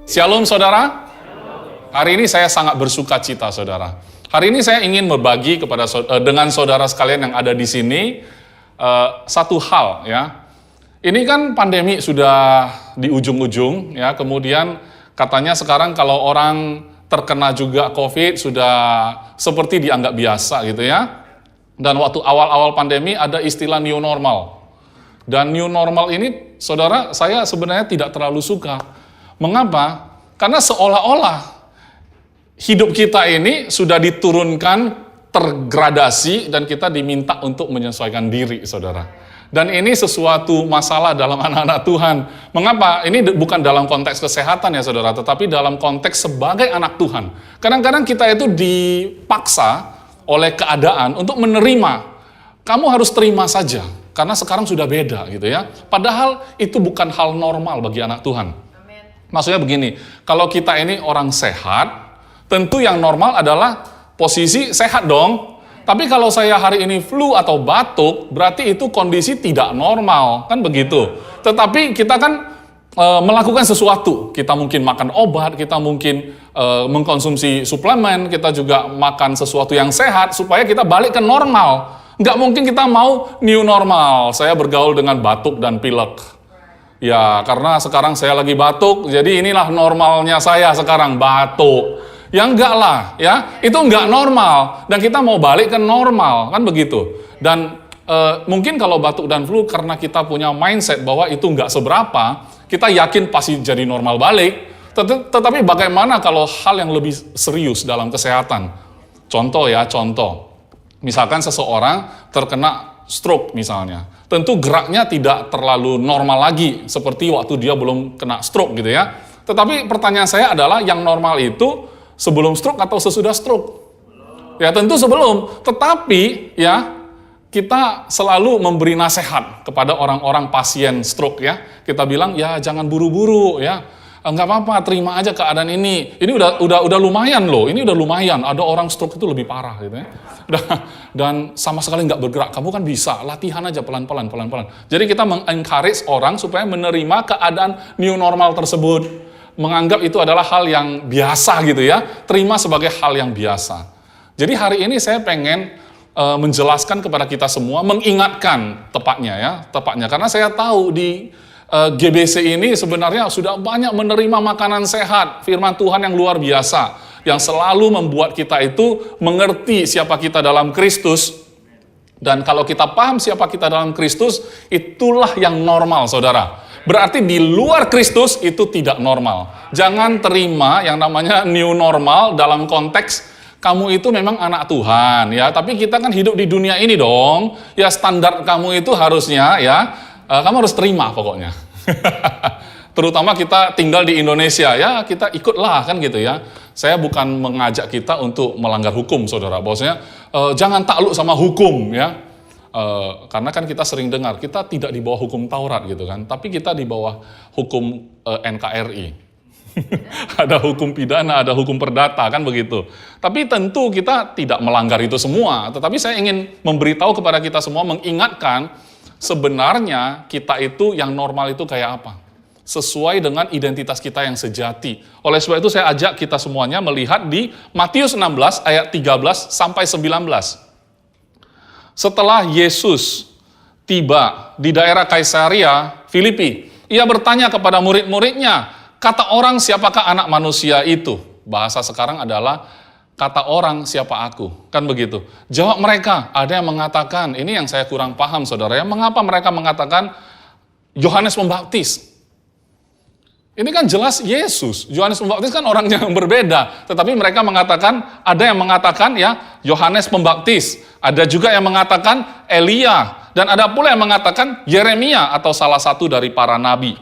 Shalom saudara. Hari ini saya sangat bersuka cita saudara. Hari ini saya ingin berbagi dengan saudara sekalian yang ada di sini satu hal ya. Ini kan pandemi sudah di ujung-ujung ya. Kemudian katanya sekarang kalau orang terkena juga COVID sudah seperti dianggap biasa gitu ya. Dan waktu awal-awal pandemi ada istilah new normal. Dan new normal ini saudara saya sebenarnya tidak terlalu suka. Mengapa? Karena seolah-olah hidup kita ini sudah diturunkan tergradasi dan kita diminta untuk menyesuaikan diri, saudara. Dan ini sesuatu masalah dalam anak-anak Tuhan. Mengapa? Ini bukan dalam konteks kesehatan ya, saudara, tetapi dalam konteks sebagai anak Tuhan. Kadang-kadang kita itu dipaksa oleh keadaan untuk menerima. Kamu harus terima saja, karena sekarang sudah beda gitu ya. Padahal itu bukan hal normal bagi anak Tuhan. Maksudnya begini, kalau kita ini orang sehat, tentu yang normal adalah posisi sehat dong. Tapi kalau saya hari ini flu atau batuk, berarti itu kondisi tidak normal, kan begitu. Tetapi kita kan melakukan sesuatu. Kita mungkin makan obat, kita mungkin mengkonsumsi suplemen, kita juga makan sesuatu yang sehat supaya kita balik ke normal. Nggak mungkin kita mau new normal, saya bergaul dengan batuk dan pilek. Ya, karena sekarang saya lagi batuk, jadi inilah normalnya saya sekarang, batuk. Ya enggak lah, ya, itu enggak normal. Dan kita mau balik ke normal, kan begitu. Dan mungkin kalau batuk dan flu, karena kita punya mindset bahwa itu enggak seberapa, kita yakin pasti jadi normal balik. Tetapi bagaimana kalau hal yang lebih serius dalam kesehatan? Contoh. Misalkan seseorang terkena stroke misalnya. Tentu geraknya tidak terlalu normal lagi seperti waktu dia belum kena stroke gitu ya. Tetapi pertanyaan saya adalah yang normal itu sebelum stroke atau sesudah stroke? Ya tentu sebelum. Tetapi ya kita selalu memberi nasihat kepada orang-orang pasien stroke ya. Kita bilang ya jangan buru-buru ya. Enggak apa-apa, terima aja keadaan ini. Ini udah lumayan loh. Ini udah lumayan. Ada orang stroke itu lebih parah gitu ya. Dan sama sekali nggak bergerak. Kamu kan bisa, latihan aja pelan-pelan. Jadi kita meng-encourage orang supaya menerima keadaan new normal tersebut. Menganggap itu adalah hal yang biasa gitu ya. Terima sebagai hal yang biasa. Jadi hari ini saya pengen menjelaskan kepada kita semua, mengingatkan tepatnya. Karena saya tahu di GBC ini sebenarnya sudah banyak menerima makanan sehat, firman Tuhan yang luar biasa, yang selalu membuat kita itu mengerti siapa kita dalam Kristus. Dan kalau kita paham siapa kita dalam Kristus, itulah yang normal, saudara. Berarti di luar Kristus itu tidak normal. Jangan terima yang namanya new normal dalam konteks kamu itu memang anak Tuhan, ya. Tapi kita kan hidup di dunia ini dong. Ya standar kamu itu harusnya ya. Kamu harus terima pokoknya. Terutama kita tinggal di Indonesia, ya kita ikutlah kan gitu ya. Saya bukan mengajak kita untuk melanggar hukum, saudara. Bahwasanya jangan takluk sama hukum ya. Karena kan kita sering dengar, kita tidak di bawah hukum Taurat gitu kan. Tapi kita di bawah hukum NKRI. Ada hukum pidana, ada hukum perdata kan begitu. Tapi tentu kita tidak melanggar itu semua. Tetapi saya ingin memberitahu kepada kita semua, mengingatkan sebenarnya kita itu yang normal itu kayak apa? Sesuai dengan identitas kita yang sejati. Oleh sebab itu saya ajak kita semuanya melihat di Matius 16 ayat 13 sampai 19. Setelah Yesus tiba di daerah Kaisaria Filipi, ia bertanya kepada murid-muridnya, kata orang siapakah anak manusia itu? Bahasa sekarang adalah kata orang siapa aku, kan begitu. Jawab mereka, ada yang mengatakan, ini yang saya kurang paham saudara ya, mengapa mereka mengatakan Yohanes Pembaptis? Ini kan jelas Yesus, Yohanes Pembaptis kan orang yang berbeda, tetapi mereka mengatakan, ada yang mengatakan ya Yohanes Pembaptis, ada juga yang mengatakan Elia, dan ada pula yang mengatakan Yeremia atau salah satu dari para nabi.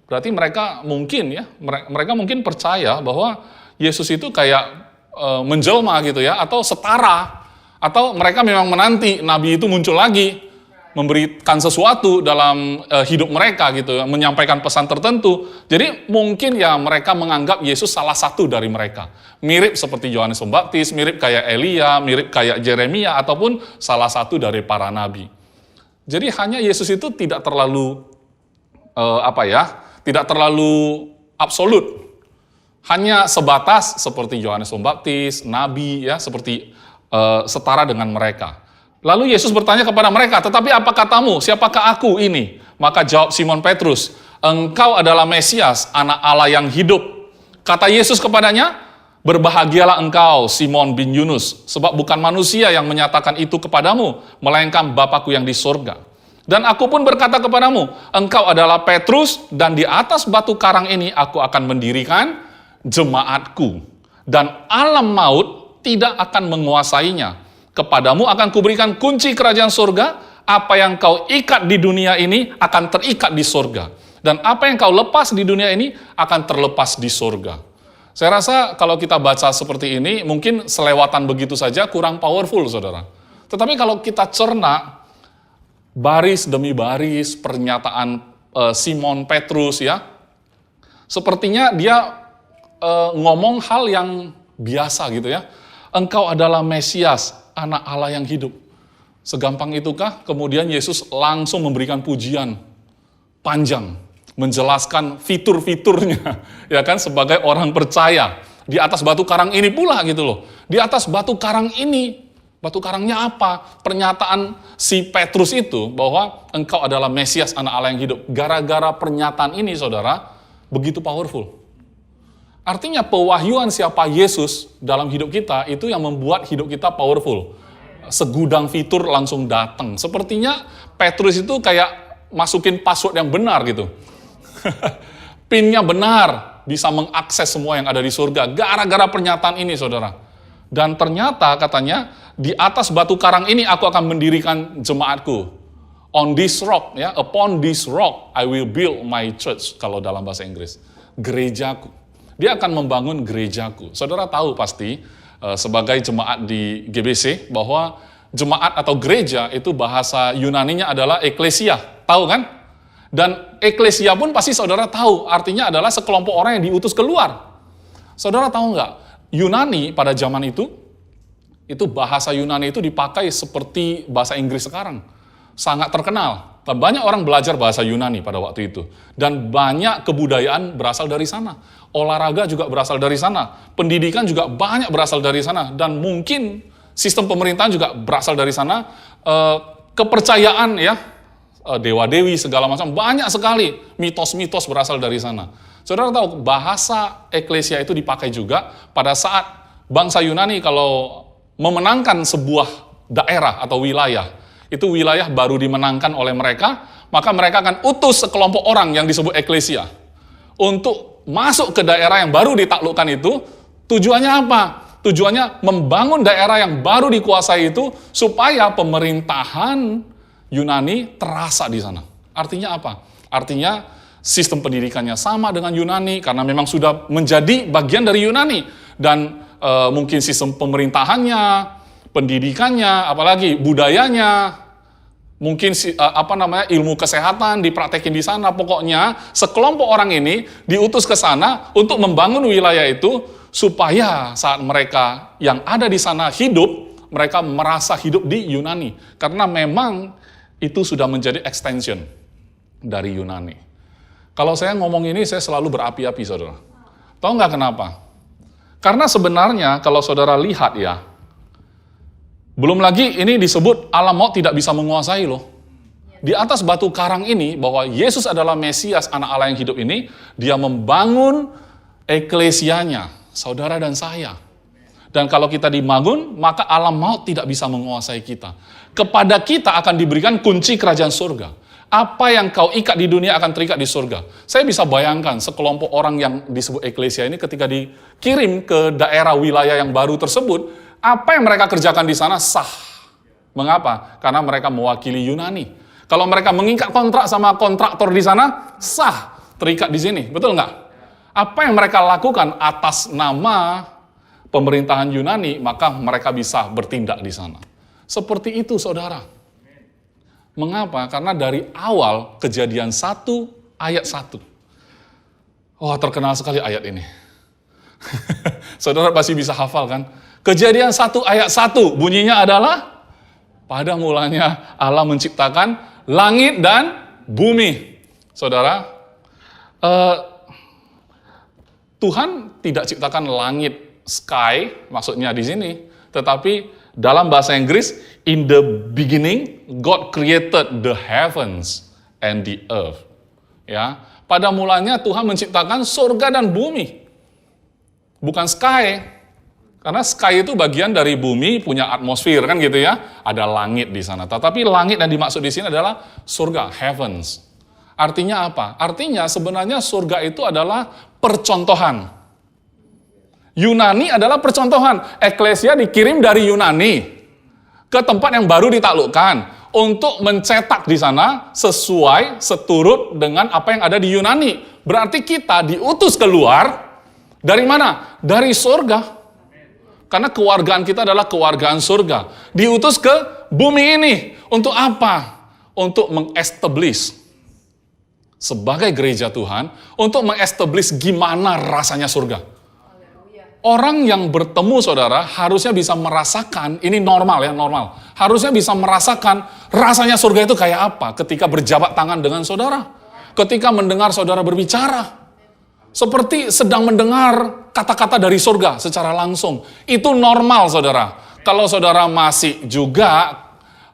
Berarti mereka mungkin percaya bahwa Yesus itu kayak menjelma gitu ya, atau setara, atau mereka memang menanti Nabi itu muncul lagi, memberikan sesuatu dalam hidup mereka gitu, menyampaikan pesan tertentu. Jadi mungkin ya mereka menganggap Yesus salah satu dari mereka. Mirip seperti Yohanes Pembaptis, mirip kayak Elia, mirip kayak Yeremia, ataupun salah satu dari para nabi. Jadi hanya Yesus itu tidak terlalu, tidak terlalu absolut. Hanya sebatas seperti Yohanes Pembaptis, nabi, ya, seperti setara dengan mereka. Lalu Yesus bertanya kepada mereka, tetapi apa katamu? Siapakah aku ini? Maka jawab Simon Petrus, engkau adalah Mesias, anak Allah yang hidup. Kata Yesus kepadanya, berbahagialah engkau, Simon bin Yunus, sebab bukan manusia yang menyatakan itu kepadamu, melainkan Bapakku yang di surga. Dan aku pun berkata kepadamu, engkau adalah Petrus, dan di atas batu karang ini aku akan mendirikan jemaatku. Dan alam maut tidak akan menguasainya. Kepadamu akan kuberikan kunci kerajaan surga, apa yang kau ikat di dunia ini akan terikat di surga. Dan apa yang kau lepas di dunia ini akan terlepas di surga. Saya rasa kalau kita baca seperti ini, mungkin selewatan begitu saja kurang powerful, saudara. Tetapi kalau kita cerna, baris demi baris, pernyataan Simon Petrus, ya, sepertinya dia ngomong hal yang biasa gitu ya. Engkau adalah Mesias, anak Allah yang hidup. Segampang itukah? Kemudian Yesus langsung memberikan pujian panjang, menjelaskan fitur-fiturnya, ya kan, sebagai orang percaya. Di atas batu karang ini pula gitu loh. Di atas batu karang ini, batu karangnya apa? Pernyataan si Petrus itu bahwa engkau adalah Mesias, anak Allah yang hidup. Gara-gara pernyataan ini, saudara, begitu powerful. Artinya pewahyuan siapa Yesus dalam hidup kita itu yang membuat hidup kita powerful. Segudang fitur langsung datang. Sepertinya Petrus itu kayak masukin password yang benar gitu. PIN-nya benar, bisa mengakses semua yang ada di surga. Gara-gara pernyataan ini, saudara. Dan ternyata katanya, di atas batu karang ini aku akan mendirikan jemaatku. On this rock, ya, upon this rock I will build my church, kalau dalam bahasa Inggris. Gerejaku. Dia akan membangun gerejaku. Saudara tahu pasti, sebagai jemaat di GBC, bahwa jemaat atau gereja itu bahasa Yunaninya adalah eklesia. Tahu kan? Dan eklesia pun pasti saudara tahu, artinya adalah sekelompok orang yang diutus keluar. Saudara tahu nggak? Yunani pada zaman itu bahasa Yunani itu dipakai seperti bahasa Inggris sekarang. Sangat terkenal. Banyak orang belajar bahasa Yunani pada waktu itu. Dan banyak kebudayaan berasal dari sana. Olahraga juga berasal dari sana. Pendidikan juga banyak berasal dari sana. Dan mungkin sistem pemerintahan juga berasal dari sana. Kepercayaan, ya, dewa-dewi segala macam, banyak sekali mitos-mitos berasal dari sana. Saudara tahu, bahasa eklesia itu dipakai juga pada saat bangsa Yunani kalau memenangkan sebuah daerah atau wilayah. Itu wilayah baru dimenangkan oleh mereka, maka mereka akan utus sekelompok orang yang disebut eklesia untuk masuk ke daerah yang baru ditaklukkan itu. Tujuannya apa? Tujuannya membangun daerah yang baru dikuasai itu supaya pemerintahan Yunani terasa di sana. Artinya apa? Artinya sistem pendidikannya sama dengan Yunani karena memang sudah menjadi bagian dari Yunani. Dan mungkin sistem pemerintahannya, pendidikannya, apalagi budayanya, mungkin ilmu kesehatan dipraktekin di sana. Pokoknya sekelompok orang ini diutus ke sana untuk membangun wilayah itu supaya saat mereka yang ada di sana hidup, mereka merasa hidup di Yunani. Karena memang itu sudah menjadi extension dari Yunani. Kalau saya ngomong ini, saya selalu berapi-api, saudara. Tahu nggak kenapa? Karena sebenarnya kalau saudara lihat ya, belum lagi ini disebut alam maut tidak bisa menguasai loh. Di atas batu karang ini, bahwa Yesus adalah Mesias, anak Allah yang hidup ini, dia membangun eklesianya, saudara dan saya. Dan kalau kita dibangun, maka alam maut tidak bisa menguasai kita. Kepada kita akan diberikan kunci kerajaan surga. Apa yang kau ikat di dunia akan terikat di surga. Saya bisa bayangkan sekelompok orang yang disebut eklesia ini ketika dikirim ke daerah wilayah yang baru tersebut, apa yang mereka kerjakan di sana sah. Mengapa? Karena mereka mewakili Yunani. Kalau mereka mengikat kontrak sama kontraktor di sana, sah, terikat di sini. Betul nggak? Apa yang mereka lakukan atas nama pemerintahan Yunani, maka mereka bisa bertindak di sana. Seperti itu, saudara. Mengapa? Karena dari awal Kejadian 1 ayat 1. Wah, terkenal sekali ayat ini. Saudara pasti bisa hafal kan? Kejadian 1 ayat 1 bunyinya adalah, pada mulanya Allah menciptakan langit dan bumi. Saudara, Tuhan tidak ciptakan langit, sky, maksudnya di sini. Tetapi dalam bahasa Inggris, in the beginning, God created the heavens and the earth. Ya, pada mulanya Tuhan menciptakan surga dan bumi. Bukan sky. Karena sky itu bagian dari bumi, punya atmosfer, kan gitu ya. Ada langit di sana. Tetapi langit yang dimaksud di sini adalah surga, heavens. Artinya apa? Artinya sebenarnya surga itu adalah percontohan. Yunani adalah percontohan. Eklesia dikirim dari Yunani ke tempat yang baru ditaklukkan untuk mencetak di sana sesuai, seturut dengan apa yang ada di Yunani. Berarti kita diutus keluar dari mana? Dari surga. Karena kewargaan kita adalah kewargaan surga. Diutus ke bumi ini. Untuk apa? Untuk mengestablish sebagai gereja Tuhan, untuk mengestablish gimana rasanya surga. Orang yang bertemu saudara harusnya bisa merasakan, ini normal ya, normal. Harusnya bisa merasakan rasanya surga itu kayak apa ketika berjabat tangan dengan saudara. Ketika mendengar saudara berbicara. Seperti sedang mendengar kata-kata dari surga secara langsung. Itu normal saudara. Kalau saudara masih juga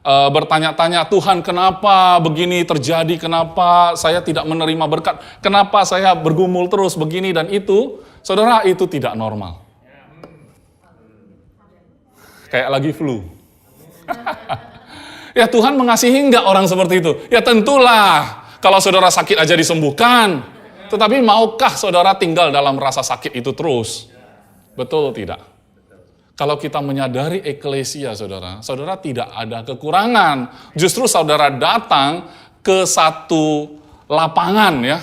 bertanya-tanya, Tuhan kenapa begini terjadi, kenapa saya tidak menerima berkat, kenapa saya bergumul terus begini dan itu, saudara, itu tidak normal. Kayak lagi flu. Ya Tuhan mengasihi enggak orang seperti itu? Ya tentulah, kalau saudara sakit aja disembuhkan, tetapi maukah saudara tinggal dalam rasa sakit itu terus? Betul tidak? Kalau kita menyadari eklesia, saudara, saudara tidak ada kekurangan. Justru saudara datang ke satu lapangan, ya,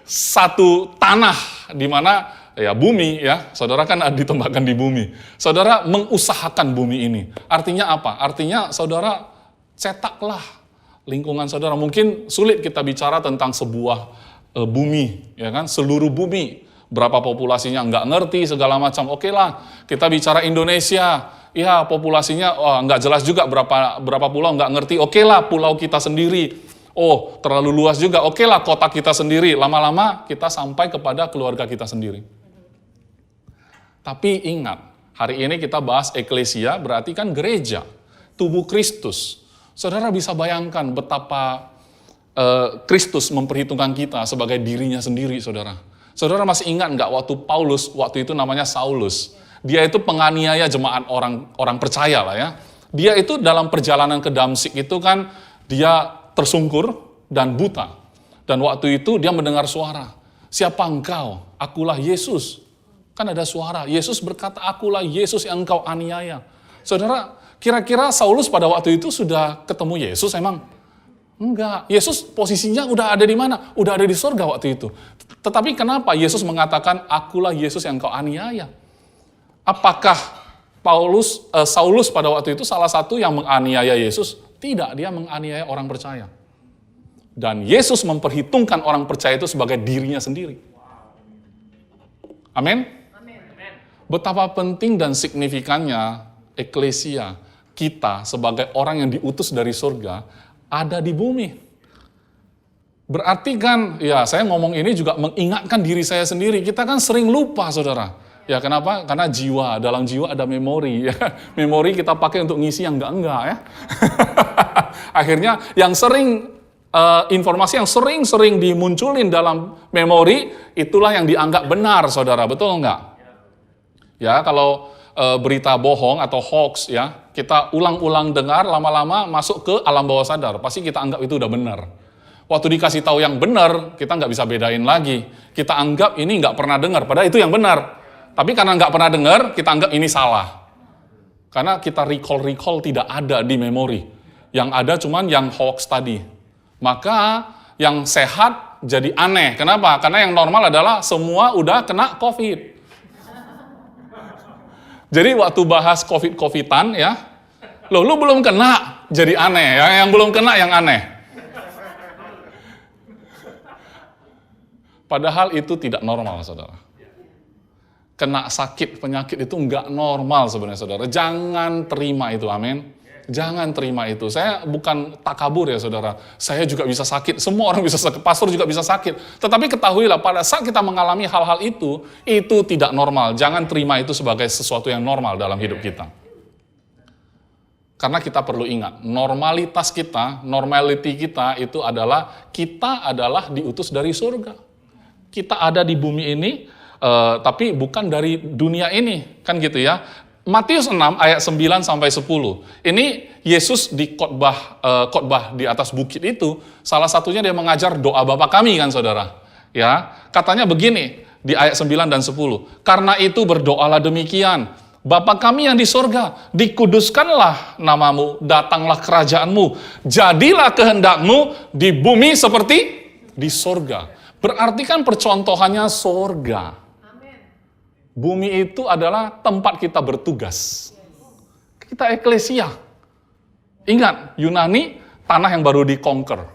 satu tanah di mana ya bumi, ya, saudara kan ditempatkan di bumi. Saudara mengusahakan bumi ini. Artinya apa? Artinya saudara cetaklah lingkungan saudara. Mungkin sulit kita bicara tentang sebuah bumi, ya kan? Seluruh bumi. Berapa populasinya nggak ngerti segala macam. Oke lah, kita bicara Indonesia, ya populasinya nggak jelas juga berapa pulau nggak ngerti. Oke lah, pulau kita sendiri. Oh, terlalu luas juga. Oke lah, kota kita sendiri. Lama-lama kita sampai kepada keluarga kita sendiri. Tapi ingat, hari ini kita bahas eklesia, berarti kan gereja, tubuh Kristus. Saudara bisa bayangkan betapa Kristus memperhitungkan kita sebagai dirinya sendiri, saudara. Saudara masih ingat nggak waktu Paulus, waktu itu namanya Saulus. Dia itu penganiaya jemaat orang percaya lah ya. Dia itu dalam perjalanan ke Damsik itu kan, dia tersungkur dan buta. Dan waktu itu dia mendengar suara, siapa engkau? Akulah Yesus. Kan ada suara, Yesus berkata, akulah Yesus yang engkau aniaya. Saudara, kira-kira Saulus pada waktu itu sudah ketemu Yesus emang? Enggak, Yesus posisinya udah ada di mana? Udah ada di surga waktu itu. Tetapi kenapa Yesus mengatakan, akulah Yesus yang kau aniaya? Apakah Saulus pada waktu itu salah satu yang menganiaya Yesus? Tidak, dia menganiaya orang percaya. Dan Yesus memperhitungkan orang percaya itu sebagai dirinya sendiri. Amin? Betapa penting dan signifikannya eklesia, kita sebagai orang yang diutus dari surga, ada di bumi. Berarti kan, ya saya ngomong ini juga mengingatkan diri saya sendiri. Kita kan sering lupa, saudara. Ya kenapa? Karena jiwa, dalam jiwa ada memori. Ya. Memori kita pakai untuk ngisi yang enggak-enggak ya. Akhirnya yang sering, informasi yang sering-sering dimunculin dalam memori, itulah yang dianggap benar, saudara. Betul enggak? Ya, kalau berita bohong atau hoax, ya, kita ulang-ulang dengar, lama-lama masuk ke alam bawah sadar. Pasti kita anggap itu udah benar. Waktu dikasih tahu yang benar, kita nggak bisa bedain lagi. Kita anggap ini nggak pernah dengar, padahal itu yang benar. Tapi karena nggak pernah dengar, kita anggap ini salah. Karena kita recall tidak ada di memori. Yang ada cuman yang hoax tadi. Maka yang sehat jadi aneh. Kenapa? Karena yang normal adalah semua udah kena COVID. Jadi waktu bahas COVID-COVIDan ya, lu belum kena, jadi aneh. Yang belum kena yang aneh. Padahal itu tidak normal, saudara. Kena sakit, penyakit itu nggak normal sebenarnya, saudara. Jangan terima itu, amin. Jangan terima itu. Saya bukan takabur ya saudara. Saya juga bisa sakit. Semua orang bisa sakit. Pastor juga bisa sakit. Tetapi ketahuilah pada saat kita mengalami hal-hal itu tidak normal. Jangan terima itu sebagai sesuatu yang normal dalam hidup kita. Karena kita perlu ingat, normalitas kita, normality kita itu adalah kita adalah diutus dari surga. Kita ada di bumi ini, tapi bukan dari dunia ini. Kan gitu ya. Matius 6 ayat 9 sampai 10. Ini Yesus di khotbah di atas bukit itu, salah satunya dia mengajar doa Bapa kami kan saudara. Ya, katanya begini di ayat 9 dan 10. Karena itu berdoalah demikian, Bapa kami yang di sorga, dikuduskanlah namamu, datanglah kerajaanmu, jadilah kehendakmu di bumi seperti di sorga. Berarti kan percontohannya sorga. Bumi itu adalah tempat kita bertugas. Kita eklesia. Ingat, Yunani, tanah yang baru di-conquer.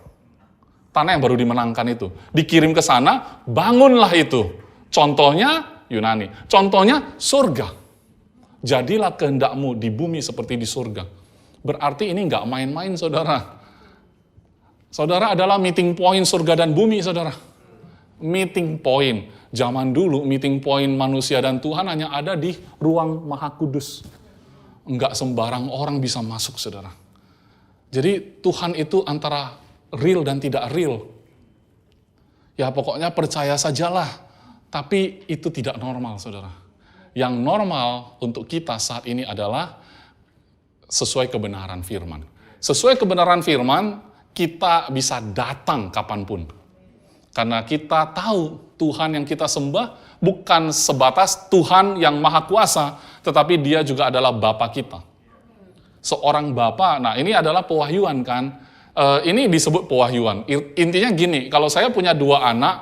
Tanah yang baru dimenangkan itu. Dikirim ke sana, bangunlah itu. Contohnya Yunani. Contohnya surga. Jadilah kehendakmu di bumi seperti di surga. Berarti ini nggak main-main, saudara. Saudara adalah meeting point surga dan bumi, saudara. Meeting point. Zaman dulu meeting point manusia dan Tuhan hanya ada di ruang Maha Kudus. Enggak sembarang orang bisa masuk, saudara. Jadi Tuhan itu antara real dan tidak real. Ya pokoknya percaya sajalah. Tapi itu tidak normal, saudara. Yang normal untuk kita saat ini adalah sesuai kebenaran firman. Sesuai kebenaran firman, kita bisa datang kapanpun. Karena kita tahu Tuhan yang kita sembah bukan sebatas Tuhan yang maha kuasa, tetapi dia juga adalah Bapa kita. Seorang Bapa, nah ini adalah pewahyuan kan. Ini disebut pewahyuan. Intinya gini, kalau saya punya 2 anak,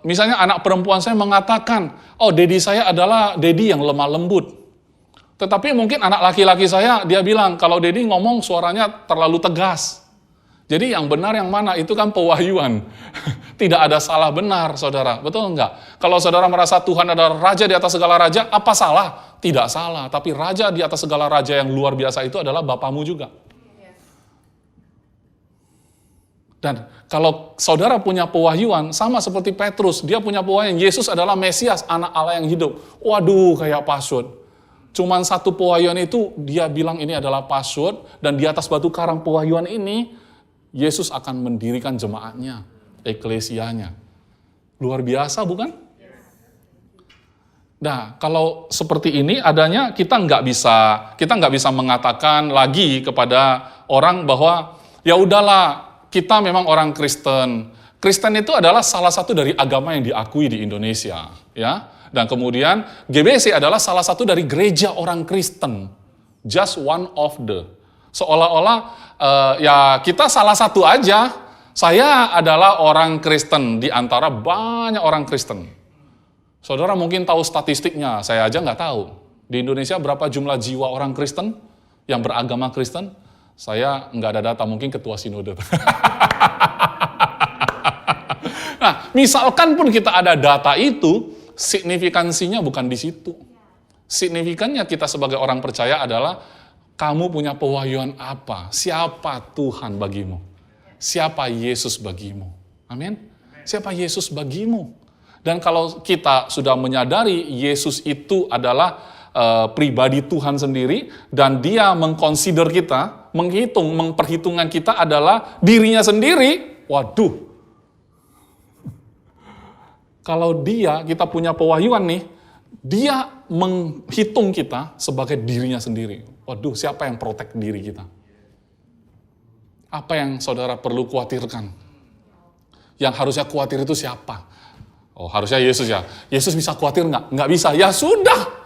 misalnya anak perempuan saya mengatakan, oh dedi saya adalah dedi yang lemah lembut. Tetapi mungkin anak laki-laki saya, dia bilang, kalau dedi ngomong suaranya terlalu tegas. Jadi yang benar yang mana? Itu kan pewahyuan. Tidak ada salah benar, saudara. Betul enggak? Kalau saudara merasa Tuhan adalah raja di atas segala raja, apa salah? Tidak salah. Tapi raja di atas segala raja yang luar biasa itu adalah Bapamu juga. Dan kalau saudara punya pewahyuan, sama seperti Petrus, dia punya pewahyuan, Yesus adalah Mesias, anak Allah yang hidup. Waduh, kayak password. Cuman satu pewahyuan itu, dia bilang ini adalah password, dan di atas batu karang pewahyuan ini, Yesus akan mendirikan jemaatnya, eklesianya. Luar biasa bukan? Nah, kalau seperti ini adanya kita nggak bisa mengatakan lagi kepada orang bahwa ya udahlah, kita memang orang Kristen. Kristen itu adalah salah satu dari agama yang diakui di Indonesia, ya. Dan kemudian GBC adalah salah satu dari gereja orang Kristen. Just one of the. Seolah-olah ya kita salah satu aja. Saya adalah orang Kristen di antara banyak orang Kristen. Saudara mungkin tahu statistiknya, saya aja nggak tahu. Di Indonesia berapa jumlah jiwa orang Kristen yang beragama Kristen? Saya nggak ada data, mungkin ketua sinode. Nah, misalkan pun kita ada data itu, signifikansinya bukan di situ. Signifikannya kita sebagai orang percaya adalah kamu punya pewahyuan apa? Siapa Tuhan bagimu? Siapa Yesus bagimu? Amin? Siapa Yesus bagimu? Dan kalau kita sudah menyadari Yesus itu adalah pribadi Tuhan sendiri, dan dia mengconsider kita, memperhitungkan kita adalah dirinya sendiri, waduh. Kalau kita punya pewahyuan nih, dia menghitung kita sebagai dirinya sendiri. Waduh, siapa yang protek diri kita? Apa yang saudara perlu khawatirkan? Yang harusnya khawatir itu siapa? Oh, harusnya Yesus ya. Yesus bisa khawatir nggak? Nggak bisa. Ya sudah.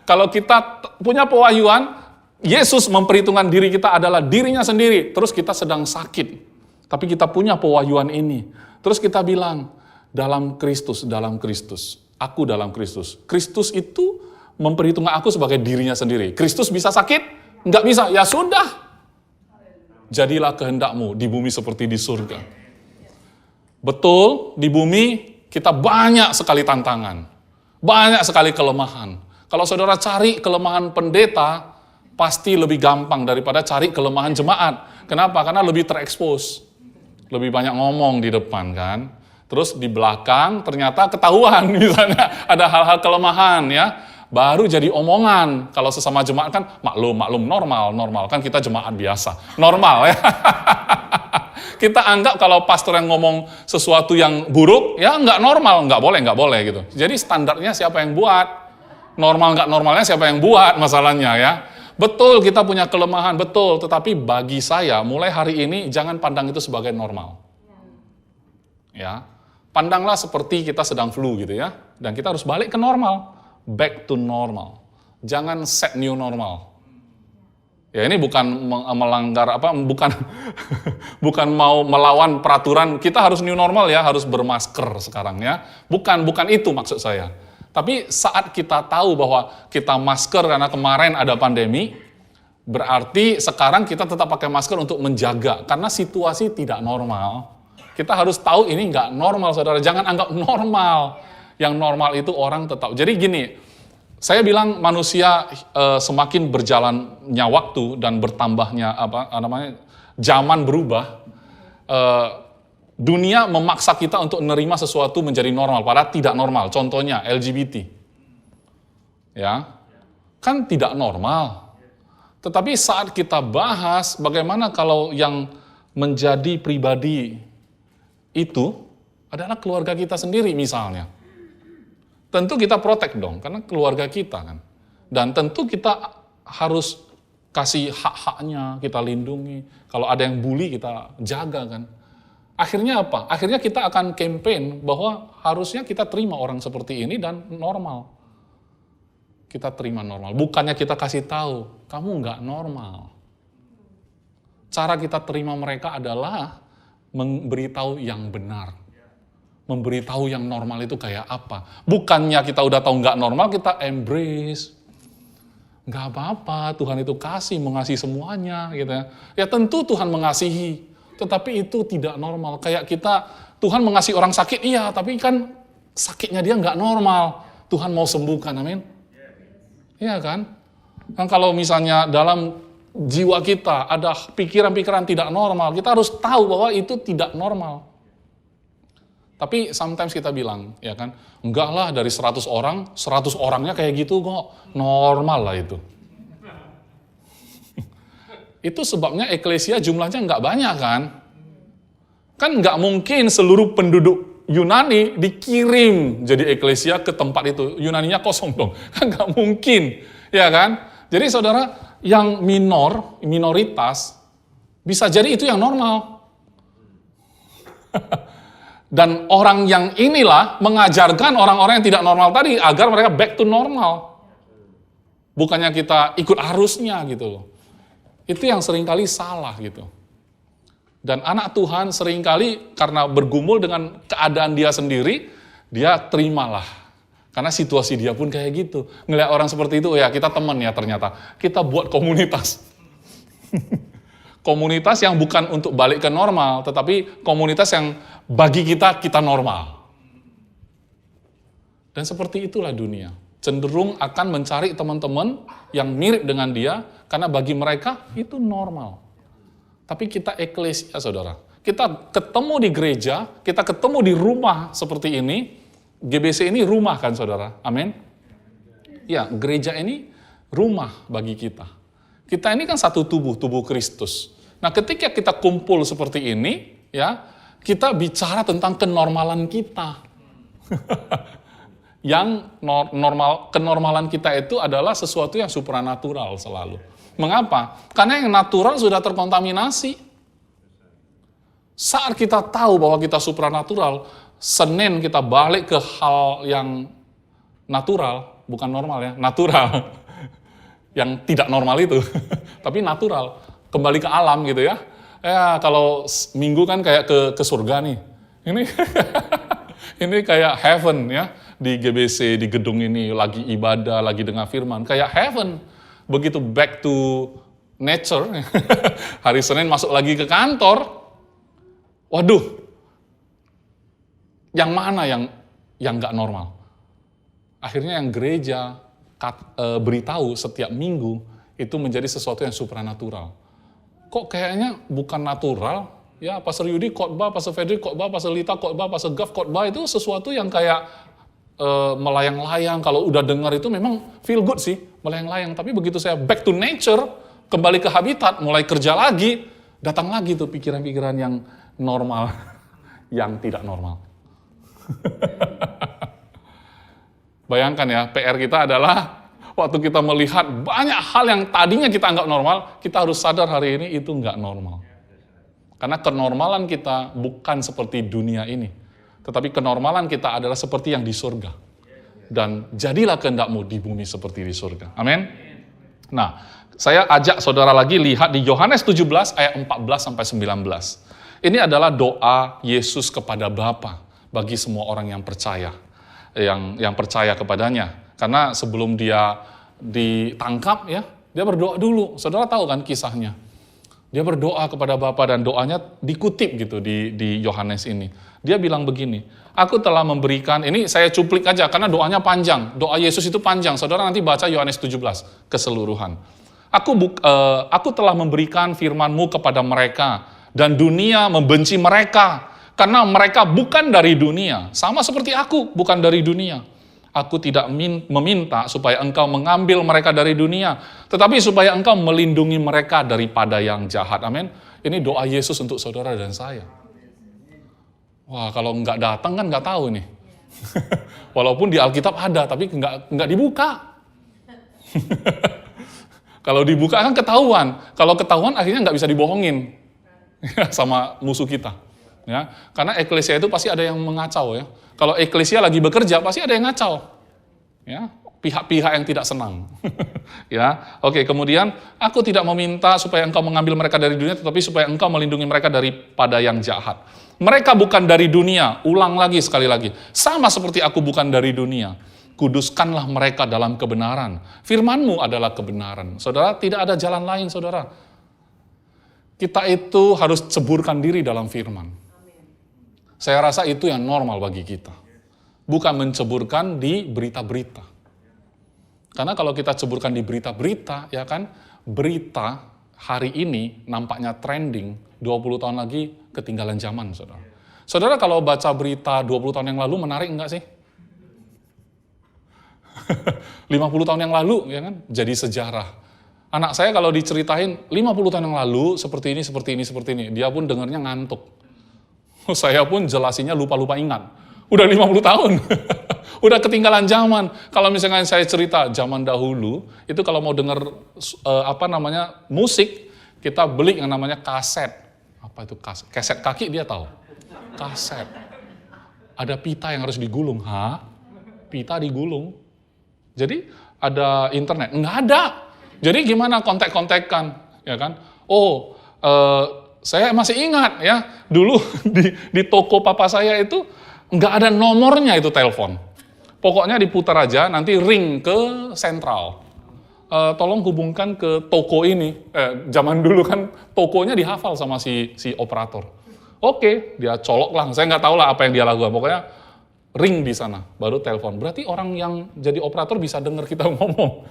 Kalau kita punya pewahyuan, Yesus memperhitungkan diri kita adalah dirinya sendiri. Terus kita sedang sakit. Tapi kita punya pewahyuan ini. Terus kita bilang, dalam Kristus, aku dalam Kristus. Kristus itu memperhitungkan aku sebagai dirinya sendiri. Kristus bisa sakit? Enggak bisa. Ya sudah. Jadilah kehendakmu di bumi seperti di surga. Betul, di bumi kita banyak sekali tantangan. Banyak sekali kelemahan. Kalau saudara cari kelemahan pendeta, pasti lebih gampang daripada cari kelemahan jemaat. Kenapa? Karena lebih terekspos. Lebih banyak ngomong di depan kan. Terus di belakang ternyata ketahuan misalnya ada hal-hal kelemahan ya. Baru jadi omongan. Kalau sesama jemaat kan maklum normal kan kita jemaat biasa. Normal ya. Kita anggap kalau pastor yang ngomong sesuatu yang buruk ya nggak normal, nggak boleh gitu. Jadi standarnya siapa yang buat? Normal nggak normalnya siapa yang buat masalahnya ya. Betul kita punya kelemahan, betul. Tetapi bagi saya mulai hari ini jangan pandang itu sebagai normal. Ya, pandanglah seperti kita sedang flu gitu ya. Dan kita harus balik ke normal. Back to normal. Jangan set new normal. Ya ini bukan melanggar bukan mau melawan peraturan. Kita harus new normal ya, harus bermasker sekarang ya. Bukan itu maksud saya. Tapi saat kita tahu bahwa kita masker karena kemarin ada pandemi, berarti sekarang kita tetap pakai masker untuk menjaga. Karena situasi tidak normal. Kita harus tahu ini nggak normal, saudara. Jangan anggap normal. Yang normal itu orang tetap. Jadi gini, saya bilang manusia semakin berjalannya waktu dan bertambahnya zaman berubah. Dunia memaksa kita untuk menerima sesuatu menjadi normal, padahal tidak normal. Contohnya LGBT, ya, kan tidak normal. Tetapi saat kita bahas bagaimana kalau yang menjadi pribadi itu adalah keluarga kita sendiri misalnya, tentu kita protek dong, karena keluarga kita kan. Dan tentu kita harus kasih hak-haknya, kita lindungi. Kalau ada yang bully kita jaga kan. Akhirnya apa? Akhirnya kita akan campaign bahwa harusnya kita terima orang seperti ini dan normal. Kita terima normal. Bukannya kita kasih tahu, kamu nggak normal. Cara kita terima mereka adalah memberitahu yang benar. Memberitahu yang normal itu kayak apa. Bukannya kita udah tahu nggak normal, kita embrace. Nggak apa-apa, Tuhan itu mengasihi semuanya. Gitu ya. Ya tentu Tuhan mengasihi. Tetapi itu tidak normal. Kayak kita, Tuhan mengasihi orang sakit, iya, tapi kan sakitnya dia nggak normal. Tuhan mau sembuhkan, amin. Iya kan? Kan kalau misalnya dalam jiwa kita ada pikiran-pikiran tidak normal, kita harus tahu bahwa itu tidak normal. Tapi sometimes kita bilang, ya kan, enggak lah dari 100 orang, 100 orangnya kayak gitu kok, normal lah itu. Itu sebabnya eklesia jumlahnya nggak banyak kan? Kan nggak mungkin seluruh penduduk Yunani dikirim jadi eklesia ke tempat itu. Yunaninya kosong dong. Kan nggak mungkin. Ya kan? Jadi saudara, yang minoritas, bisa jadi itu yang normal. Dan orang yang inilah mengajarkan orang-orang yang tidak normal tadi agar mereka back to normal. Bukannya kita ikut arusnya gitu loh. Itu yang seringkali salah gitu. Dan anak Tuhan seringkali karena bergumul dengan keadaan dia sendiri, dia terimalah. Karena situasi dia pun kayak gitu. Ngelihat orang seperti itu, ya kita teman ya ternyata. Kita buat komunitas. Komunitas yang bukan untuk balik ke normal, tetapi komunitas yang bagi kita normal. Dan seperti itulah dunia. Cenderung akan mencari teman-teman yang mirip dengan dia, karena bagi mereka itu normal. Tapi kita eklesia, saudara. Kita ketemu di gereja, kita ketemu di rumah seperti ini. GBC ini rumah kan, saudara? Amin? Ya, gereja ini rumah bagi kita. Kita ini kan satu tubuh Kristus. Nah, ketika kita kumpul seperti ini, ya, kita bicara tentang kenormalan kita. Yang kenormalan kita itu adalah sesuatu yang supranatural selalu. Mengapa? Karena yang natural sudah terkontaminasi. Saat kita tahu bahwa kita supranatural, Senin kita balik ke hal yang natural, bukan normal ya, natural. Yang tidak normal itu, tapi natural. Kembali ke alam gitu ya. Ya kalau Minggu kan kayak ke surga nih. Ini kayak heaven ya. Di GBC, di gedung ini lagi ibadah, lagi dengar firman, kayak heaven. Begitu back to nature, hari Senin masuk lagi ke kantor, waduh, yang mana yang nggak normal? Akhirnya yang gereja, beritahu setiap minggu itu menjadi sesuatu yang supranatural. Kok kayaknya bukan natural? Ya, Pastor Yudi khotbah, Pastor Fredrik khotbah, Pastor Lita khotbah, Pastor Gav khotbah, itu sesuatu yang kayak melayang-layang. Kalau udah dengar itu memang feel good sih, melayang-layang. Tapi begitu saya back to nature, kembali ke habitat, mulai kerja lagi, datang lagi tuh pikiran-pikiran yang normal, yang tidak normal. Bayangkan ya, PR kita adalah waktu kita melihat banyak hal yang tadinya kita anggap normal, kita harus sadar hari ini itu nggak normal. Karena kenormalan kita bukan seperti dunia ini, tetapi kenormalan kita adalah seperti yang di surga. Dan jadilah kehendakmu di bumi seperti di surga. Amin. Nah, saya ajak saudara lagi lihat di Yohanes 17 ayat 14-19. Ini adalah doa Yesus kepada Bapa bagi semua orang yang percaya, yang percaya kepadanya. Karena sebelum dia ditangkap ya, dia berdoa dulu. Saudara tahu kan kisahnya? Dia berdoa kepada Bapa dan doanya dikutip gitu di Yohanes ini. Dia bilang begini, aku telah memberikan, ini saya cuplik aja karena doanya panjang. Doa Yesus itu panjang. Saudara nanti baca Yohanes 17 keseluruhan. Aku telah memberikan firman-Mu kepada mereka dan dunia membenci mereka karena mereka bukan dari dunia. Sama seperti aku bukan dari dunia. Aku tidak meminta supaya engkau mengambil mereka dari dunia, tetapi supaya engkau melindungi mereka daripada yang jahat. Amin. Ini doa Yesus untuk saudara dan saya. Wah, kalau nggak datang kan nggak tahu nih. Walaupun di Alkitab ada, tapi nggak dibuka. Kalau dibuka kan ketahuan. Kalau ketahuan akhirnya nggak bisa dibohongin sama musuh kita. Ya, karena eklesia itu pasti ada yang mengacau ya. Kalau eklesia lagi bekerja pasti ada yang ngacau. Ya, pihak-pihak yang tidak senang. Ya, oke, kemudian aku tidak meminta supaya engkau mengambil mereka dari dunia, tetapi supaya engkau melindungi mereka daripada yang jahat. Mereka bukan dari dunia, ulang lagi sekali lagi. Sama seperti aku bukan dari dunia. Kuduskanlah mereka dalam kebenaran. Firman-Mu adalah kebenaran. Saudara, tidak ada jalan lain, saudara. Kita itu harus ceburkan diri dalam firman. Saya rasa itu yang normal bagi kita. Bukan menceburkan di berita-berita. Karena kalau kita ceburkan di berita-berita, ya kan, berita hari ini nampaknya trending, 20 tahun lagi ketinggalan zaman, saudara. Saudara kalau baca berita 20 tahun yang lalu, menarik enggak sih? 50 tahun yang lalu, ya kan, jadi sejarah. Anak saya kalau diceritain 50 tahun yang lalu, seperti ini, dia pun dengarnya ngantuk. Saya pun jelasinya lupa-lupa ingat. Udah 50 tahun. Udah ketinggalan zaman. Kalau misalnya saya cerita zaman dahulu, itu kalau mau dengar musik, kita beli yang namanya kaset. Apa itu kaset? Kaset kaki dia tahu. Kaset. Ada pita yang harus digulung. Hah? Pita digulung. Jadi ada internet? Nggak ada. Jadi gimana kontak-kontakan? Ya kan? Saya masih ingat ya, dulu di toko papa saya itu nggak ada nomornya itu telepon. Pokoknya diputar aja, nanti ring ke sentral. Tolong hubungkan ke toko ini. Zaman dulu kan tokonya dihafal sama si operator. Oke, dia colok lah. Saya nggak tahu lah apa yang dia lakukan. Pokoknya ring di sana, baru telepon. Berarti orang yang jadi operator bisa dengar kita ngomong.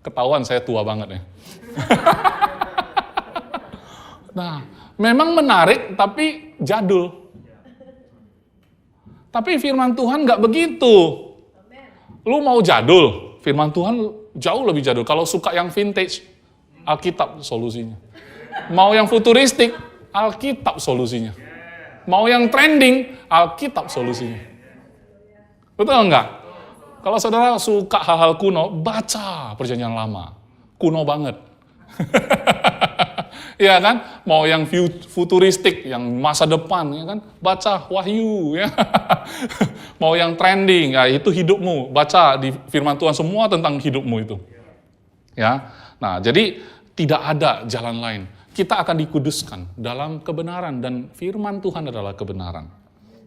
Ketahuan saya tua banget ya. Nah, memang menarik tapi jadul. Tapi firman Tuhan nggak begitu. Lu mau jadul, firman Tuhan jauh lebih jadul. Kalau suka yang vintage, Alkitab solusinya. Mau yang futuristik, Alkitab solusinya. Mau yang trending, Alkitab solusinya. Betul nggak? Kalau saudara suka hal-hal kuno, baca Perjanjian Lama. Kuno banget. Ya kan, mau yang futuristik, yang masa depan, ya kan, baca Wahyu, ya. Mau yang trending, ya itu hidupmu, baca di firman Tuhan semua tentang hidupmu itu, ya. Nah, jadi tidak ada jalan lain. Kita akan dikuduskan dalam kebenaran dan firman Tuhan adalah kebenaran.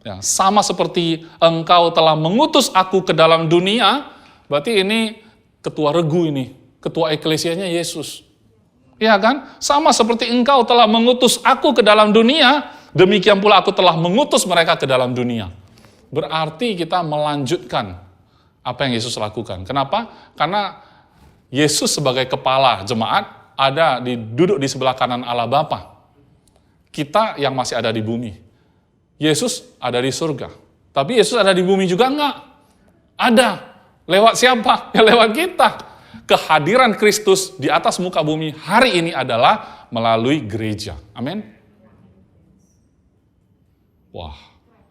Ya, sama seperti engkau telah mengutus aku ke dalam dunia, berarti ini ketua regu ini, ketua eklesianya Yesus. Ya kan? Sama seperti engkau telah mengutus aku ke dalam dunia, demikian pula aku telah mengutus mereka ke dalam dunia. Berarti kita melanjutkan Apa yang Yesus lakukan? Kenapa? Karena Yesus sebagai kepala jemaat duduk di sebelah kanan Allah Bapa. Kita yang masih ada di bumi. Yesus ada di surga. Tapi Yesus ada di bumi juga enggak? Ada. Lewat siapa? Ya lewat kita. Kehadiran Kristus di atas muka bumi hari ini adalah melalui gereja. Amin. Wah,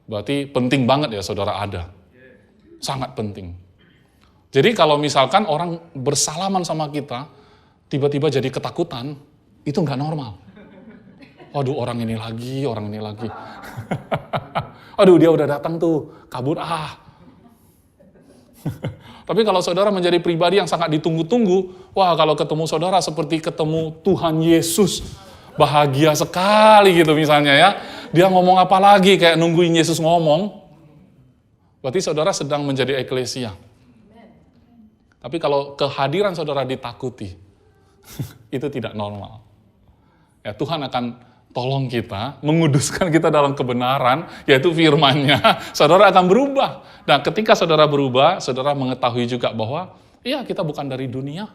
berarti penting banget ya saudara ada. Sangat penting. Jadi kalau misalkan orang bersalaman sama kita, tiba-tiba jadi ketakutan, itu nggak normal. Waduh, orang ini lagi. Aduh, dia udah datang tuh, kabur Tapi kalau saudara menjadi pribadi yang sangat ditunggu-tunggu, wah kalau ketemu saudara seperti ketemu Tuhan Yesus, bahagia sekali gitu misalnya ya. Dia ngomong apa lagi, kayak nungguin Yesus ngomong. Berarti saudara sedang menjadi eklesia. Tapi kalau kehadiran saudara ditakuti, itu tidak normal. Ya, Tuhan akan tolong kita, menguduskan kita dalam kebenaran, yaitu firman-Nya. Saudara akan berubah. Dan ketika saudara berubah, saudara mengetahui juga bahwa, iya kita bukan dari dunia.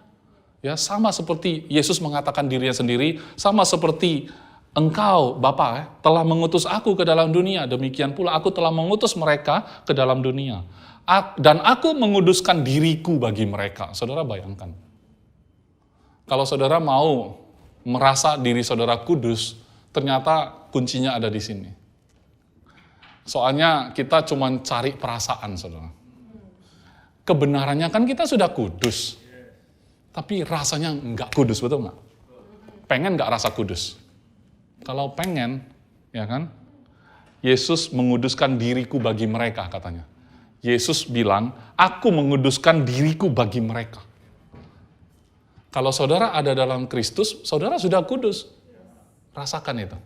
Ya, sama seperti Yesus mengatakan dirinya sendiri, sama seperti engkau, Bapa, telah mengutus aku ke dalam dunia, demikian pula aku telah mengutus mereka ke dalam dunia. Dan aku menguduskan diriku bagi mereka. Saudara bayangkan. Kalau saudara mau merasa diri saudara kudus, ternyata kuncinya ada di sini. Soalnya kita cuma cari perasaan, saudara. Kebenarannya kan kita sudah kudus. Tapi rasanya enggak kudus, betul nggak? Pengen nggak rasa kudus? Kalau pengen, ya kan? Yesus menguduskan diriku bagi mereka, katanya. Yesus bilang, aku menguduskan diriku bagi mereka. Kalau saudara ada dalam Kristus, saudara sudah kudus. Rasakan itu.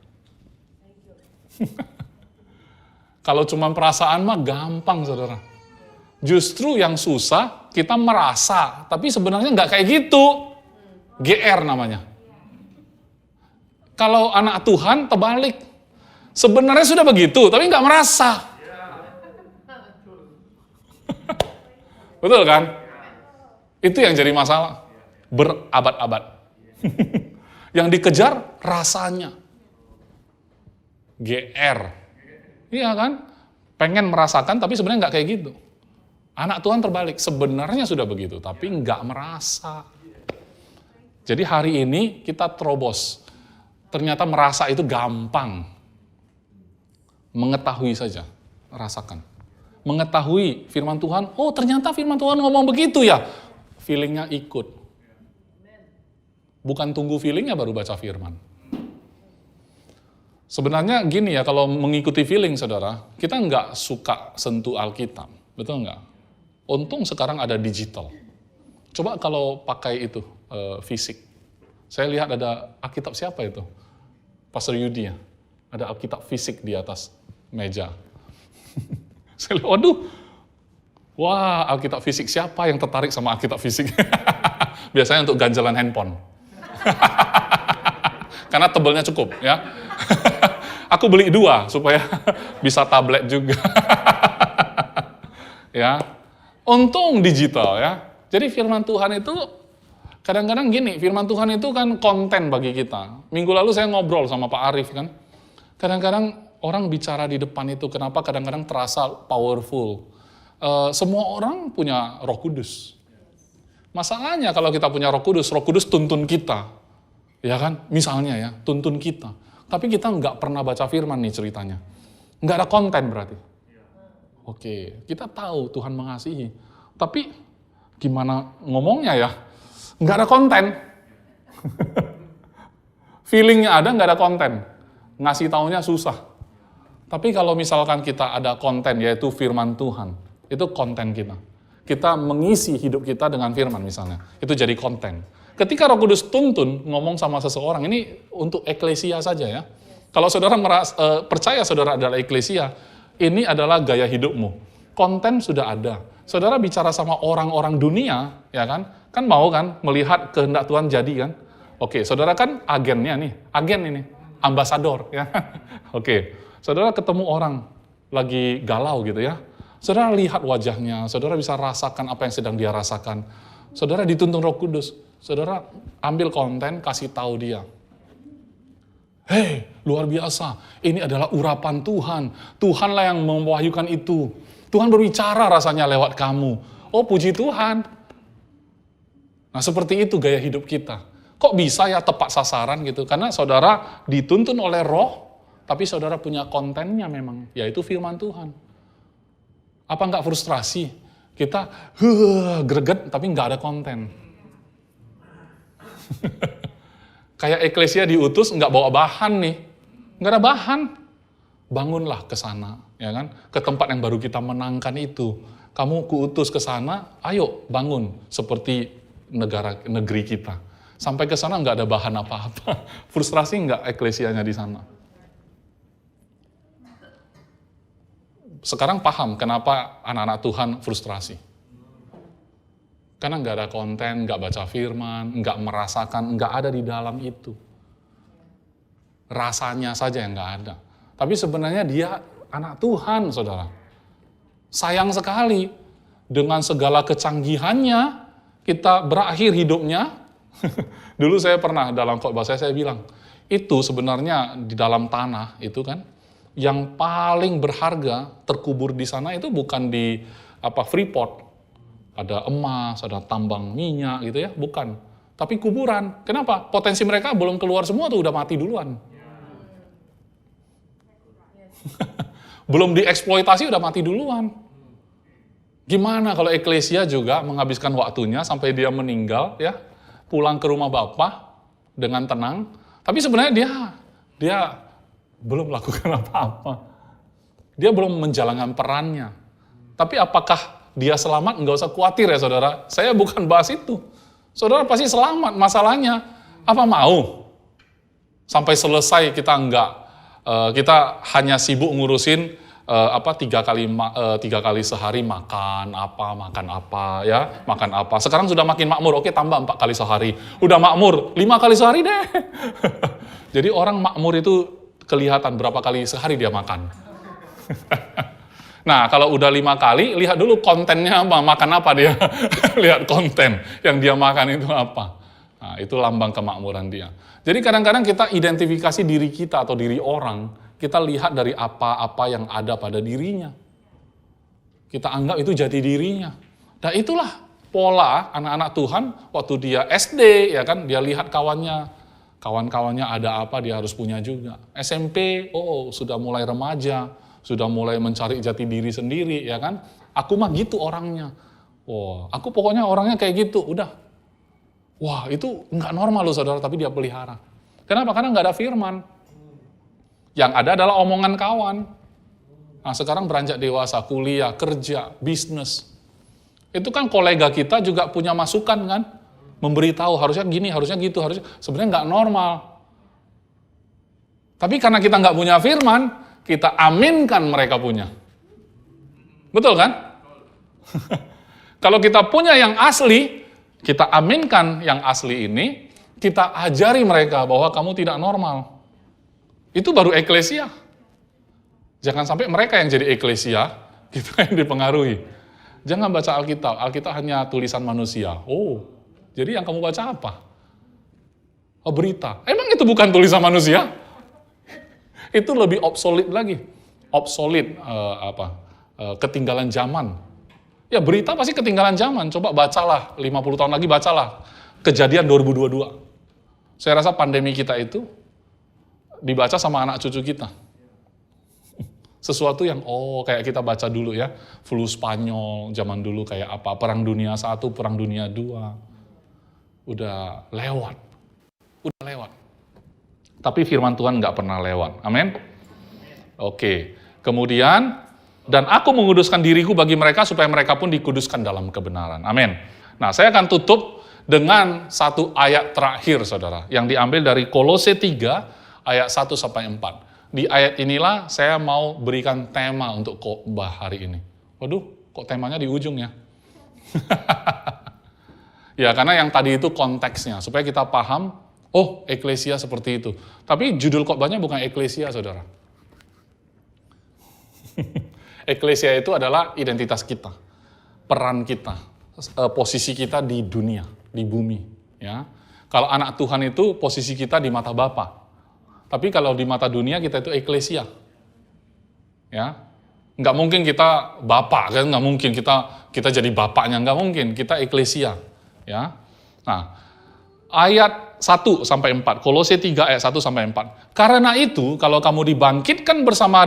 Kalau cuma perasaan mah gampang, saudara. Justru yang susah, kita merasa, tapi sebenarnya nggak kayak gitu. GR namanya. Kalau anak Tuhan, terbalik. Sebenarnya sudah begitu, tapi nggak merasa. Betul kan? Itu yang jadi masalah. Berabad-abad. Yang dikejar rasanya. GR. Iya kan? Pengen merasakan tapi sebenarnya nggak kayak gitu. Anak Tuhan terbalik. Sebenarnya sudah begitu, tapi nggak merasa. Jadi hari ini kita terobos. Ternyata merasa itu gampang. Mengetahui saja. Rasakan. Mengetahui firman Tuhan, oh ternyata firman Tuhan ngomong begitu ya. Feelingnya ikut. Bukan tunggu feelingnya baru baca firman. Sebenarnya gini ya, kalau mengikuti feeling saudara, kita nggak suka sentuh Alkitab, betul nggak? Untung sekarang ada digital. Coba kalau pakai itu, fisik. Saya lihat ada Alkitab siapa itu? Pastor Yudi ya, ada Alkitab fisik di atas meja. Saya lihat, waduh, wah Alkitab fisik siapa yang tertarik sama Alkitab fisik? Biasanya untuk ganjalan handphone. Karena tebelnya cukup ya. Aku beli 2 supaya bisa tablet juga. Ya, untung digital ya. Jadi firman Tuhan itu kadang-kadang gini, firman Tuhan itu kan konten bagi kita. Minggu lalu saya ngobrol sama Pak Arif kan. Kadang-kadang orang bicara di depan itu, kenapa kadang-kadang terasa powerful. Semua orang punya Roh Kudus. Masalahnya kalau kita punya Roh Kudus tuntun kita. Ya kan? Misalnya ya, tuntun kita. Tapi kita nggak pernah baca firman nih ceritanya. Nggak ada konten berarti. Oke, kita tahu Tuhan mengasihi. Tapi gimana ngomongnya ya? Nggak ada konten. Feelingnya ada, nggak ada konten. Ngasih taunya susah. Tapi kalau misalkan kita ada konten, yaitu firman Tuhan, itu konten kita. Kita mengisi hidup kita dengan firman misalnya. Itu jadi konten. Ketika Roh Kudus tuntun, ngomong sama seseorang, ini untuk eklesia saja ya. Kalau saudara percaya saudara adalah eklesia, ini adalah gaya hidupmu. Konten sudah ada. Saudara bicara sama orang-orang dunia, ya kan? Kan mau kan melihat kehendak Tuhan jadi kan? Oke, saudara kan agennya nih, agen ini, ambasador ya. Oke. Saudara ketemu orang lagi galau gitu ya. Saudara lihat wajahnya, saudara bisa rasakan apa yang sedang dia rasakan. Saudara dituntun Roh Kudus, saudara ambil konten, kasih tahu dia. Hei, luar biasa, ini adalah urapan Tuhan. Tuhanlah yang mewahyukan itu. Tuhan berbicara rasanya lewat kamu. Oh, puji Tuhan. Nah, seperti itu gaya hidup kita. Kok bisa ya tepat sasaran gitu? Karena saudara dituntun oleh Roh, tapi saudara punya kontennya memang, yaitu firman Tuhan. Apa enggak frustrasi? Kita greget tapi enggak ada konten. Kayak eklesia diutus enggak bawa bahan nih. Enggak ada bahan. Bangunlah ke sana, ya kan? Ke tempat yang baru kita menangkan itu. Kamu kuutus ke sana, ayo bangun seperti negeri kita. Sampai ke sana enggak ada bahan apa-apa. Frustrasi enggak eklesianya di sana? Sekarang paham kenapa anak-anak Tuhan frustrasi. Karena nggak ada konten, nggak baca firman, nggak merasakan, nggak ada di dalam itu. Rasanya saja yang nggak ada. Tapi sebenarnya dia anak Tuhan, saudara. Sayang sekali, dengan segala kecanggihannya, kita berakhir hidupnya. Dulu saya pernah dalam khotbah saya bilang, itu sebenarnya di dalam tanah, itu kan, yang paling berharga terkubur di sana itu bukan di Freeport, ada emas, ada tambang minyak gitu ya, bukan. Tapi kuburan. Kenapa? Potensi mereka belum keluar semua tuh udah mati duluan. Belum dieksploitasi udah mati duluan. Gimana kalau eklesia juga menghabiskan waktunya sampai dia meninggal ya, pulang ke rumah Bapa dengan tenang, tapi sebenarnya dia belum melakukan apa-apa. Dia belum menjalankan perannya. Tapi apakah dia selamat? Nggak usah khawatir ya saudara. Saya bukan bahas itu. Saudara pasti selamat. Masalahnya, apa mau? Sampai selesai kita hanya sibuk ngurusin 3 kali sehari makan apa ya, makan apa. Sekarang sudah makin makmur, oke tambah 4 kali sehari. Udah makmur, 5 kali sehari deh. Jadi orang makmur itu kelihatan berapa kali sehari dia makan. Nah, kalau udah 5 kali, lihat dulu kontennya apa, makan apa dia. Lihat konten yang dia makan itu apa. Nah, itu lambang kemakmuran dia. Jadi kadang-kadang kita identifikasi diri kita atau diri orang, kita lihat dari apa-apa yang ada pada dirinya. Kita anggap itu jati dirinya. Nah, itulah pola anak-anak Tuhan waktu dia SD, ya kan, dia lihat kawan-kawannya ada apa, dia harus punya juga. SMP, sudah mulai remaja, sudah mulai mencari jati diri sendiri, ya kan. Aku mah gitu orangnya. Aku pokoknya orangnya kayak gitu, udah. Wah, itu nggak normal loh saudara, tapi dia pelihara. Kenapa? Karena nggak ada firman. Yang ada adalah omongan kawan. Nah, sekarang beranjak dewasa, kuliah, kerja, bisnis. Itu kan kolega kita juga punya masukan kan. Memberitahu harusnya gini, harusnya gitu, harusnya sebenarnya nggak normal. Tapi karena kita nggak punya firman, kita aminkan mereka punya. Betul kan? Kalau kita punya yang asli, kita aminkan yang asli ini, kita ajari mereka bahwa kamu tidak normal. Itu baru eklesia. Jangan sampai mereka yang jadi eklesia, kita yang dipengaruhi. Jangan baca Alkitab, Alkitab hanya tulisan manusia. Jadi yang kamu baca apa? Berita. Emang itu bukan tulisan manusia? Itu lebih obsolete lagi. Obsolete, ketinggalan zaman. Ya berita pasti ketinggalan zaman. Coba bacalah, 50 tahun lagi bacalah. Kejadian 2022. Saya rasa pandemi kita itu dibaca sama anak cucu kita. Sesuatu yang, kayak kita baca dulu ya. Flu Spanyol, zaman dulu kayak apa. Perang Dunia I, Perang Dunia II. Udah lewat. Tapi firman Tuhan nggak pernah lewat. Amin. Oke. Kemudian, dan aku menguduskan diriku bagi mereka supaya mereka pun dikuduskan dalam kebenaran. Amin. Nah, saya akan tutup dengan satu ayat terakhir, saudara, yang diambil dari Kolose 3 ayat 1-4. Di ayat inilah saya mau berikan tema untuk khotbah hari ini. Waduh, kok temanya di ujung ya? Ya, karena yang tadi itu konteksnya, supaya kita paham, eklesia seperti itu. Tapi judul khotbahnya bukan eklesia, saudara. Eklesia itu adalah identitas kita, peran kita, posisi kita di dunia, di bumi. Ya. Kalau anak Tuhan itu posisi kita di mata Bapa. Tapi kalau di mata dunia kita itu eklesia. Ya. Nggak mungkin kita bapak, kan? Nggak mungkin kita jadi bapaknya, nggak mungkin. Kita eklesia. Ya. Nah, ayat 1 sampai 4, Kolose 3 ayat 1 sampai 4. Karena itu, kalau kamu dibangkitkan bersama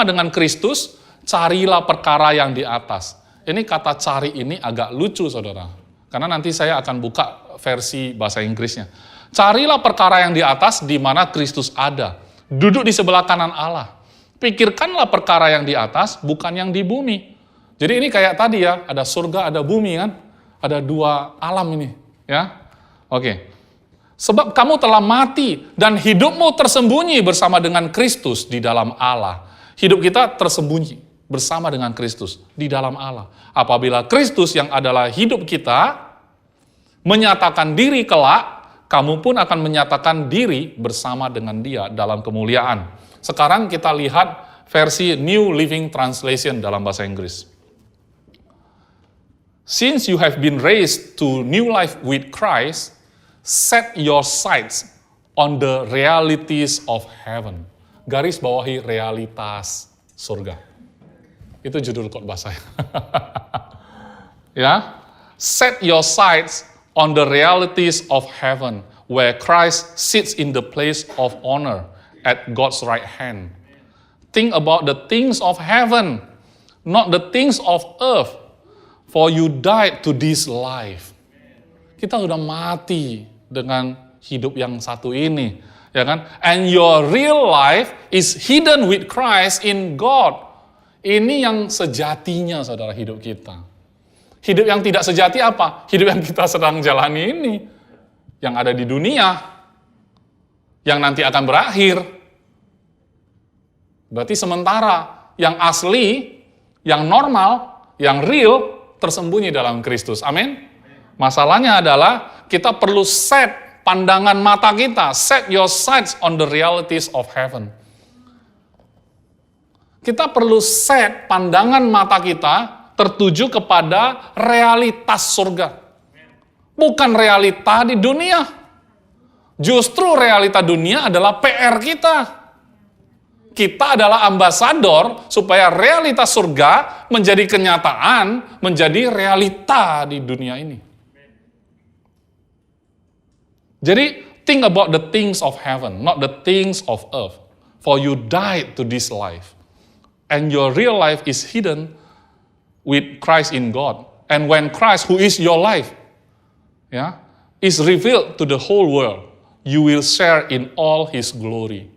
dengan Kristus, carilah perkara yang di atas. Ini kata cari ini agak lucu, saudara. Karena nanti saya akan buka versi bahasa Inggrisnya. Carilah perkara yang di atas di mana Kristus ada. Duduk di sebelah kanan Allah. Pikirkanlah perkara yang di atas, bukan yang di bumi. Jadi ini kayak tadi ya, ada surga, ada bumi kan. Ada dua alam ini. Ya, oke. Sebab kamu telah mati dan hidupmu tersembunyi bersama dengan Kristus di dalam Allah. Hidup kita tersembunyi bersama dengan Kristus di dalam Allah. Apabila Kristus yang adalah hidup kita menyatakan diri kelak, kamu pun akan menyatakan diri bersama dengan Dia dalam kemuliaan. Sekarang kita lihat versi New Living Translation dalam bahasa Inggris. Since you have been raised to new life with Christ, set your sights on the realities of heaven. Garis bawahi realitas surga. Itu judul khotbah saya. Ya, set your sights on the realities of heaven, where Christ sits in the place of honor at God's right hand. Think about the things of heaven, not the things of earth, for you died to this life. Kita sudah mati dengan hidup yang satu ini, ya kan? And your real life is hidden with Christ in God. Ini yang sejatinya, saudara, hidup kita. Hidup yang tidak sejati apa? Hidup yang kita sedang jalani ini, yang ada di dunia, yang nanti akan berakhir. Berarti sementara yang asli, yang normal, yang real, tersembunyi dalam Kristus. Amin. Masalahnya adalah kita perlu set pandangan mata kita, set your sights on the realities of heaven. Kita perlu set pandangan mata kita tertuju kepada realitas surga. Bukan realita di dunia. Justru realita dunia adalah PR kita. Kita adalah ambasador supaya realitas surga menjadi kenyataan, menjadi realita di dunia ini. Jadi, think about the things of heaven, not the things of earth. For you died to this life. And your real life is hidden with Christ in God. And when Christ, who is your life, is revealed to the whole world, you will share in all His glory.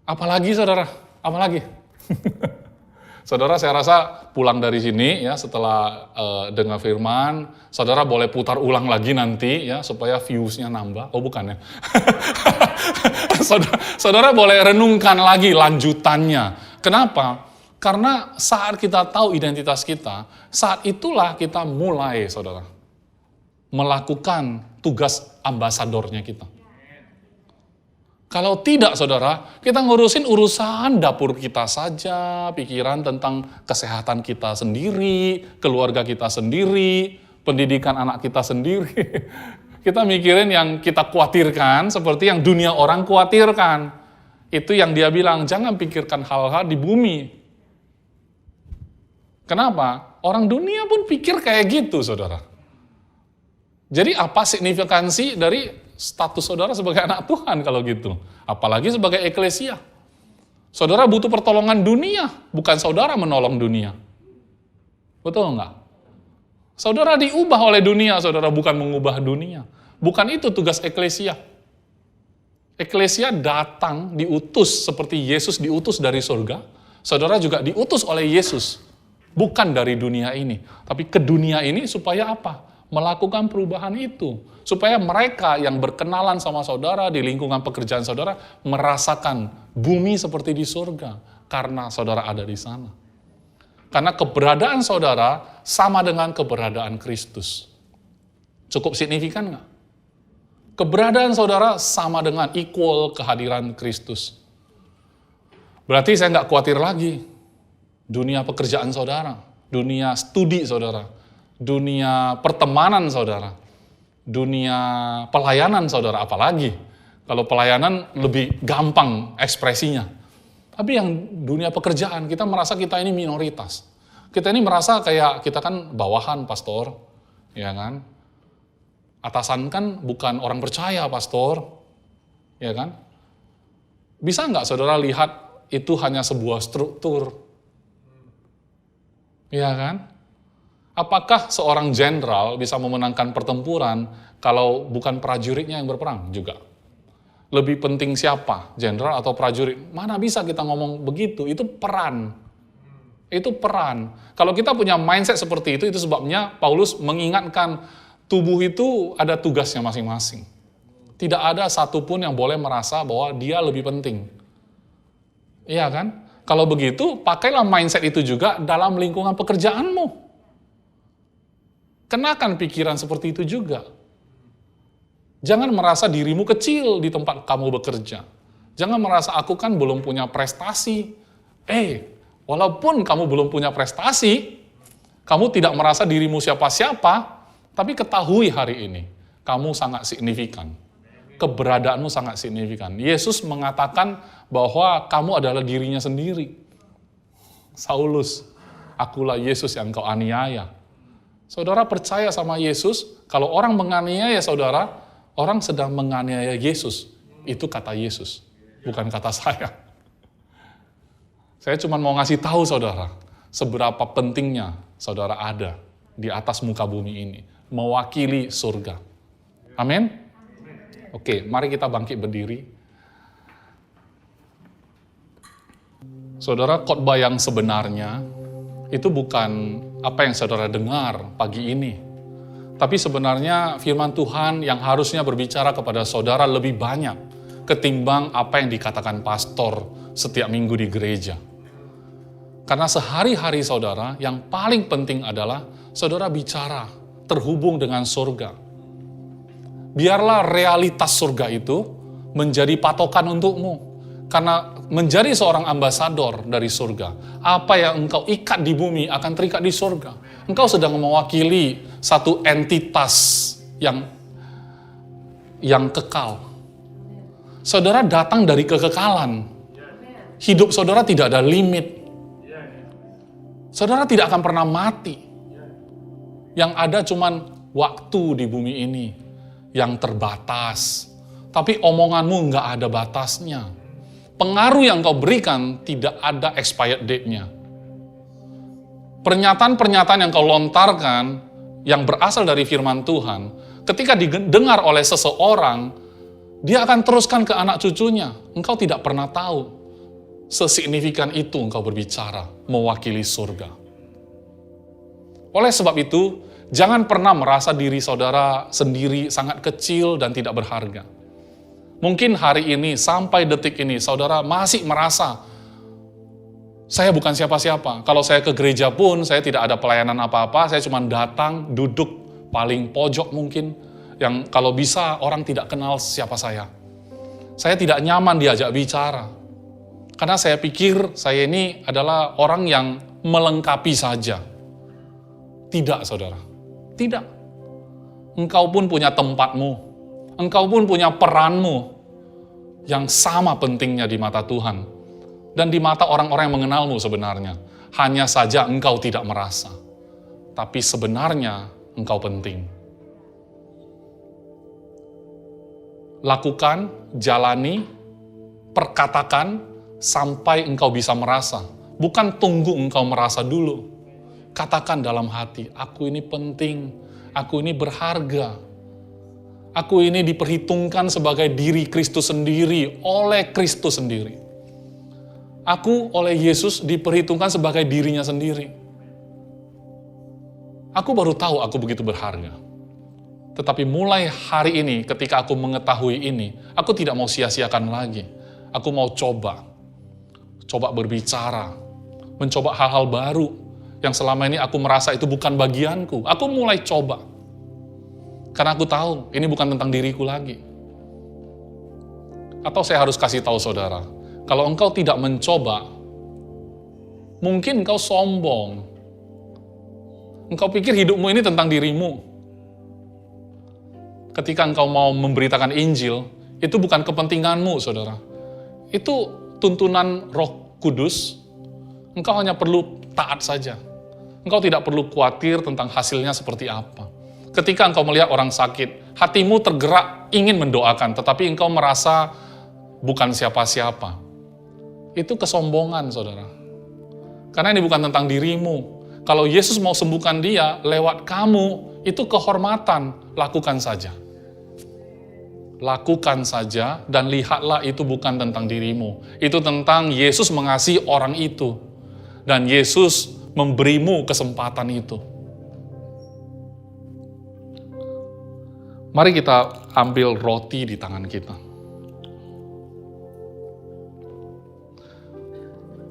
Apalagi, saudara? Apalagi? Saudara, saya rasa pulang dari sini ya setelah dengar firman, saudara boleh putar ulang lagi nanti ya supaya views-nya nambah. Oh, bukan ya. saudara boleh renungkan lagi lanjutannya. Kenapa? Karena saat kita tahu identitas kita, saat itulah kita mulai, saudara, melakukan tugas ambasadornya kita. Kalau tidak, saudara, kita ngurusin urusan dapur kita saja, pikiran tentang kesehatan kita sendiri, keluarga kita sendiri, pendidikan anak kita sendiri. Kita mikirin yang kita khawatirkan seperti yang dunia orang khawatirkan. Itu yang dia bilang, jangan pikirkan hal-hal di bumi. Kenapa? Orang dunia pun pikir kayak gitu, saudara. Jadi apa signifikansi dari status saudara sebagai anak Tuhan kalau gitu? Apalagi sebagai eklesia. Saudara butuh pertolongan dunia, bukan saudara menolong dunia. Betul enggak? Saudara diubah oleh dunia, saudara bukan mengubah dunia. Bukan itu tugas eklesia. Eklesia datang, diutus seperti Yesus diutus dari surga. Saudara juga diutus oleh Yesus. Bukan dari dunia ini, tapi ke dunia ini supaya apa? Melakukan perubahan itu. Supaya mereka yang berkenalan sama saudara di lingkungan pekerjaan saudara merasakan bumi seperti di surga karena saudara ada di sana. Karena keberadaan saudara sama dengan keberadaan Kristus. Cukup signifikan nggak? Keberadaan saudara sama dengan equal kehadiran Kristus. Berarti saya nggak khawatir lagi. Dunia pekerjaan saudara, dunia studi saudara, dunia pertemanan saudara, dunia pelayanan saudara, apalagi kalau pelayanan lebih gampang ekspresinya. Tapi yang dunia pekerjaan, kita merasa kita ini minoritas. Kita ini merasa kayak kita kan bawahan, pastor, ya kan? Atasan kan bukan orang percaya, pastor, ya kan? Bisa nggak saudara lihat itu hanya sebuah struktur? Ya kan? Apakah seorang jenderal bisa memenangkan pertempuran kalau bukan prajuritnya yang berperang juga? Lebih penting siapa? Jenderal atau prajurit? Mana bisa kita ngomong begitu? Itu peran. Itu peran. Kalau kita punya mindset seperti itu sebabnya Paulus mengingatkan tubuh itu ada tugasnya masing-masing. Tidak ada satupun yang boleh merasa bahwa dia lebih penting. Iya kan? Kalau begitu, pakailah mindset itu juga dalam lingkungan pekerjaanmu. Kenakan pikiran seperti itu juga. Jangan merasa dirimu kecil di tempat kamu bekerja. Jangan merasa aku kan belum punya prestasi. Walaupun kamu belum punya prestasi, kamu tidak merasa dirimu siapa-siapa, tapi ketahui hari ini, kamu sangat signifikan. Keberadaanmu sangat signifikan. Yesus mengatakan bahwa kamu adalah dirinya sendiri. Saulus, akulah Yesus yang kau aniaya. Saudara percaya sama Yesus, kalau orang menganiaya saudara, orang sedang menganiaya Yesus. Itu kata Yesus, bukan kata saya. Saya cuma mau ngasih tahu saudara, seberapa pentingnya saudara ada di atas muka bumi ini, mewakili surga. Amin. Oke, mari kita bangkit berdiri. Saudara, khotbah yang sebenarnya itu bukan apa yang saudara dengar pagi ini. Tapi sebenarnya firman Tuhan yang harusnya berbicara kepada saudara lebih banyak ketimbang apa yang dikatakan pastor setiap minggu di gereja. Karena sehari-hari saudara yang paling penting adalah saudara bicara terhubung dengan surga. Biarlah realitas surga itu menjadi patokan untukmu. Karena menjadi seorang ambasador dari surga, apa yang engkau ikat di bumi akan terikat di surga. Engkau sedang mewakili satu entitas yang kekal. Saudara datang dari kekekalan. Hidup saudara tidak ada limit. Saudara tidak akan pernah mati. Yang ada cuman waktu di bumi ini yang terbatas. Tapi omonganmu nggak ada batasnya. Pengaruh yang kau berikan tidak ada expired date-nya. Pernyataan-pernyataan yang kau lontarkan yang berasal dari firman Tuhan, ketika didengar oleh seseorang, dia akan teruskan ke anak cucunya. Engkau tidak pernah tahu sesignifikan itu engkau berbicara mewakili surga. Oleh sebab itu, jangan pernah merasa diri saudara sendiri sangat kecil dan tidak berharga. Mungkin hari ini, sampai detik ini, saudara masih merasa, saya bukan siapa-siapa. Kalau saya ke gereja pun, saya tidak ada pelayanan apa-apa, saya cuma datang, duduk, paling pojok mungkin, yang kalau bisa orang tidak kenal siapa saya. Saya tidak nyaman diajak bicara. Karena saya pikir saya ini adalah orang yang melengkapi saja. Tidak, saudara. Tidak. Engkau pun punya tempatmu. Engkau pun punya peranmu yang sama pentingnya di mata Tuhan. Dan di mata orang-orang yang mengenalmu sebenarnya. Hanya saja engkau tidak merasa. Tapi sebenarnya engkau penting. Lakukan, jalani, perkatakan sampai engkau bisa merasa. Bukan tunggu engkau merasa dulu. Katakan dalam hati, aku ini penting, aku ini berharga. Aku ini diperhitungkan sebagai diri Kristus sendiri, oleh Kristus sendiri. Aku oleh Yesus diperhitungkan sebagai dirinya sendiri. Aku baru tahu aku begitu berharga. Tetapi mulai hari ini, ketika aku mengetahui ini, aku tidak mau sia-siakan lagi. Aku mau coba berbicara, mencoba hal-hal baru, yang selama ini aku merasa itu bukan bagianku. Aku mulai coba. Karena aku tahu, ini bukan tentang diriku lagi. Atau saya harus kasih tahu saudara, Kalau engkau tidak mencoba, mungkin engkau sombong. Engkau pikir hidupmu ini tentang dirimu. Ketika engkau mau memberitakan Injil, itu bukan kepentinganmu, saudara. Itu tuntunan Roh Kudus. Engkau hanya perlu taat saja. Engkau tidak perlu khawatir tentang hasilnya seperti apa. Ketika engkau melihat orang sakit, hatimu tergerak ingin mendoakan, tetapi engkau merasa bukan siapa-siapa. Itu kesombongan, saudara. Karena ini bukan tentang dirimu. Kalau Yesus mau sembuhkan dia lewat kamu, itu kehormatan. Lakukan saja. Lakukan saja dan lihatlah itu bukan tentang dirimu. Itu tentang Yesus mengasihi orang itu. Dan Yesus memberimu kesempatan itu. Mari kita ambil roti di tangan kita.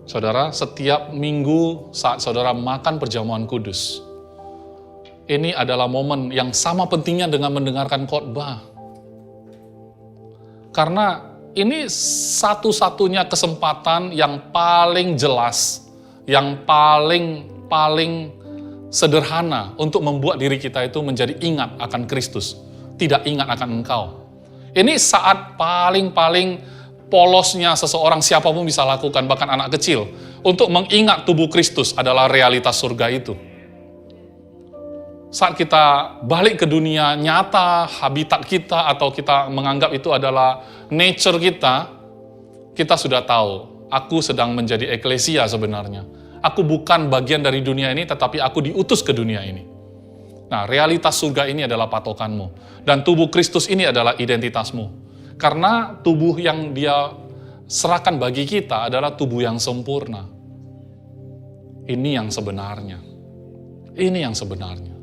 Saudara, setiap minggu saat saudara makan perjamuan kudus, ini adalah momen yang sama pentingnya dengan mendengarkan khotbah. Karena ini satu-satunya kesempatan yang paling jelas, yang paling sederhana untuk membuat diri kita itu menjadi ingat akan Kristus, tidak ingat akan engkau. Ini saat paling polosnya seseorang, siapapun bisa lakukan, bahkan anak kecil, untuk mengingat tubuh Kristus adalah realitas surga itu. Saat kita balik ke dunia nyata, habitat kita, atau kita menganggap itu adalah nature kita sudah tahu, aku sedang menjadi eklesia sebenarnya. Aku bukan bagian dari dunia ini, tetapi aku diutus ke dunia ini. Nah, realitas surga ini adalah patokanmu. Dan tubuh Kristus ini adalah identitasmu. Karena tubuh yang dia serahkan bagi kita adalah tubuh yang sempurna. Ini yang sebenarnya. Ini yang sebenarnya.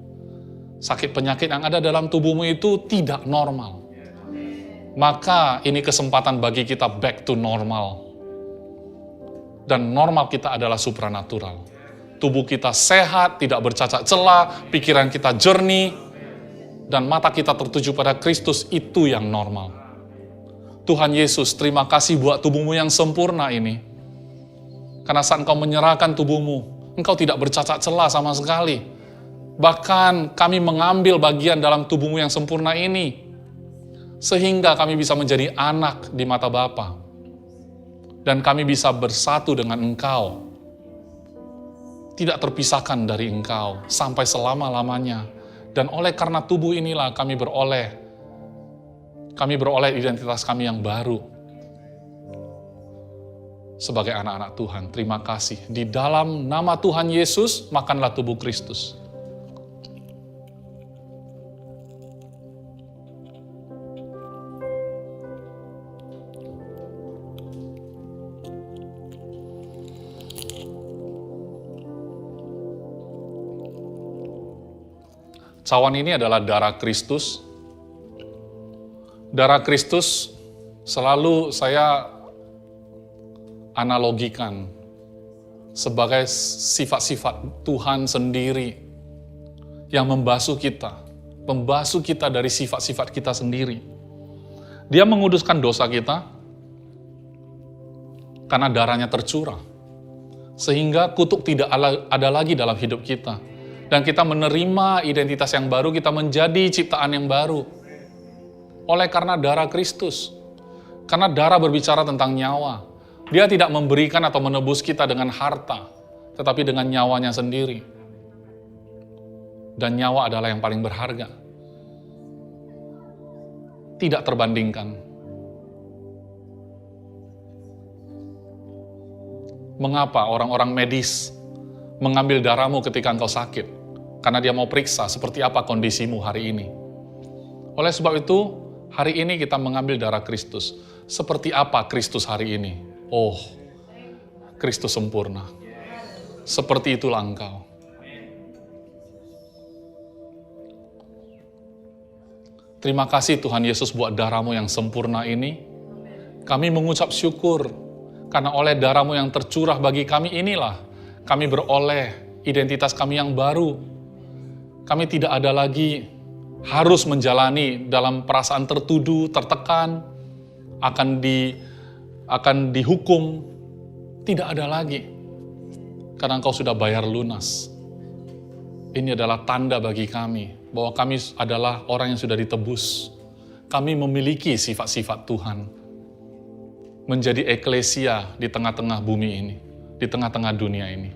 Sakit penyakit yang ada dalam tubuhmu itu tidak normal. Maka ini kesempatan bagi kita back to normal. Dan normal kita adalah supranatural. Tubuh kita sehat, tidak bercacat celah, pikiran kita jernih, dan mata kita tertuju pada Kristus, itu yang normal. Tuhan Yesus, terima kasih buat tubuhmu yang sempurna ini. Karena saat engkau menyerahkan tubuhmu, engkau tidak bercacat celah sama sekali. Bahkan kami mengambil bagian dalam tubuhmu yang sempurna ini, sehingga kami bisa menjadi anak di mata Bapa. Dan kami bisa bersatu dengan engkau. Tidak terpisahkan dari engkau sampai selama-lamanya. Dan oleh karena tubuh inilah kami beroleh identitas kami yang baru sebagai anak-anak Tuhan. Terima kasih. Di dalam nama Tuhan Yesus, makanlah tubuh Kristus. Cawan ini adalah darah Kristus. Darah Kristus selalu saya analogikan sebagai sifat-sifat Tuhan sendiri yang membasuh kita dari sifat-sifat kita sendiri. Dia menguduskan dosa kita karena darahnya tercurah, sehingga kutuk tidak ada lagi dalam hidup kita. Dan kita menerima identitas yang baru, kita menjadi ciptaan yang baru. Oleh karena darah Kristus. Karena darah berbicara tentang nyawa. Dia tidak memberikan atau menebus kita dengan harta, tetapi dengan nyawanya sendiri. Dan nyawa adalah yang paling berharga. Tidak terbandingkan. Mengapa orang-orang medis mengambil darahmu ketika engkau sakit? Karena dia mau periksa seperti apa kondisimu hari ini. Oleh sebab itu, hari ini kita mengambil darah Kristus. Seperti apa Kristus hari ini? Oh, Kristus sempurna. Seperti itulah engkau. Terima kasih Tuhan Yesus buat darah-Mu yang sempurna ini. Kami mengucap syukur, karena oleh darah-Mu yang tercurah bagi kami inilah, kami beroleh identitas kami yang baru. Kami tidak ada lagi harus menjalani dalam perasaan tertuduh, tertekan, akan akan dihukum, tidak ada lagi. Karena Engkau sudah bayar lunas. Ini adalah tanda bagi kami, bahwa kami adalah orang yang sudah ditebus. Kami memiliki sifat-sifat Tuhan. Menjadi eklesia di tengah-tengah bumi ini, di tengah-tengah dunia ini.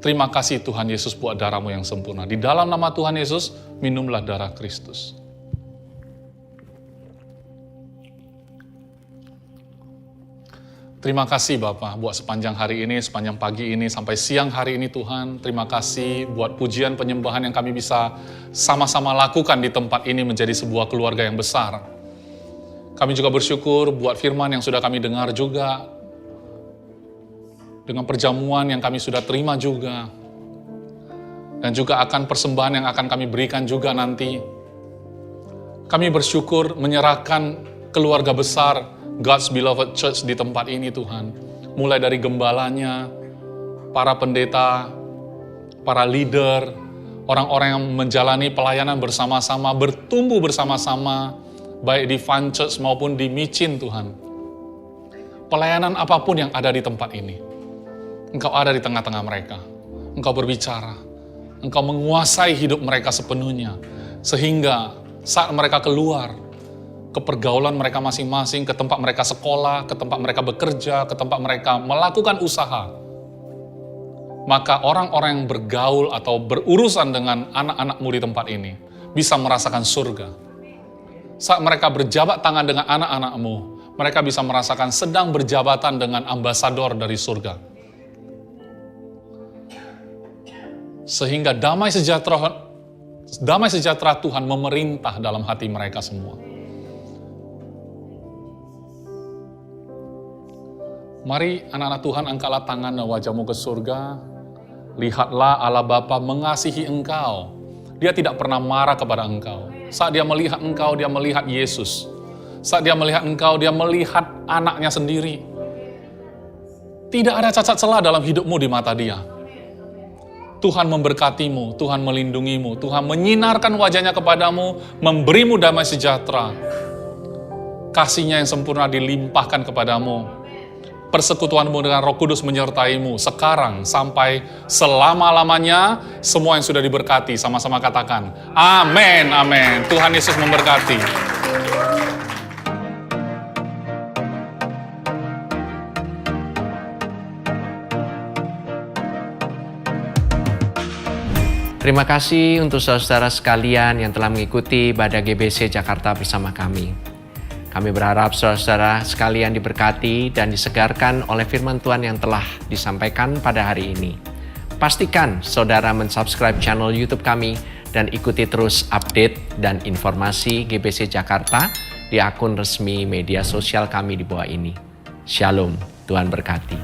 Terima kasih Tuhan Yesus buat darah-Mu yang sempurna. Di dalam nama Tuhan Yesus, minumlah darah Kristus. Terima kasih Bapa buat sepanjang hari ini, sepanjang pagi ini, sampai siang hari ini Tuhan. Terima kasih buat pujian penyembahan yang kami bisa sama-sama lakukan di tempat ini menjadi sebuah keluarga yang besar. Kami juga bersyukur buat firman yang sudah kami dengar juga, dengan perjamuan yang kami sudah terima juga, dan juga akan persembahan yang akan kami berikan juga nanti. Kami bersyukur menyerahkan keluarga besar God's Beloved Church di tempat ini Tuhan. Mulai dari gembalanya, para pendeta, para leader, orang-orang yang menjalani pelayanan bersama-sama, bertumbuh bersama-sama, baik di Fun Church maupun di Micin Tuhan. Pelayanan apapun yang ada di tempat ini, Engkau ada di tengah-tengah mereka. Engkau berbicara, Engkau menguasai hidup mereka sepenuhnya, sehingga saat mereka keluar, ke pergaulan mereka masing-masing, ke tempat mereka sekolah, ke tempat mereka bekerja, ke tempat mereka melakukan usaha, maka orang-orang yang bergaul atau berurusan dengan anak-anak-Mu di tempat ini bisa merasakan surga. Saat mereka berjabat tangan dengan anak-anak-Mu, mereka bisa merasakan sedang berjabatan dengan ambasador dari surga. Sehingga damai sejahtera Tuhan memerintah dalam hati mereka semua. Mari anak-anak Tuhan, angkatlah tangan dan wajahmu ke surga. Lihatlah Allah Bapa mengasihi engkau. Dia tidak pernah marah kepada engkau. Saat dia melihat engkau, dia melihat Yesus. Saat dia melihat engkau, dia melihat anaknya sendiri. Tidak ada cacat celah dalam hidupmu di mata dia. Tuhan memberkatimu, Tuhan melindungimu, Tuhan menyinarkan wajahnya kepadamu, memberimu damai sejahtera. Kasih-Nya yang sempurna dilimpahkan kepadamu. Persekutuanmu dengan Roh Kudus menyertaimu sekarang sampai selama-lamanya. Semua yang sudah diberkati sama-sama katakan amin, amin. Tuhan Yesus memberkati. Terima kasih untuk saudara sekalian yang telah mengikuti ibadah GBC Jakarta bersama kami. Kami berharap saudara-saudara sekalian diberkati dan disegarkan oleh firman Tuhan yang telah disampaikan pada hari ini. Pastikan saudara mensubscribe channel YouTube kami dan ikuti terus update dan informasi GBC Jakarta di akun resmi media sosial kami di bawah ini. Shalom, Tuhan berkati.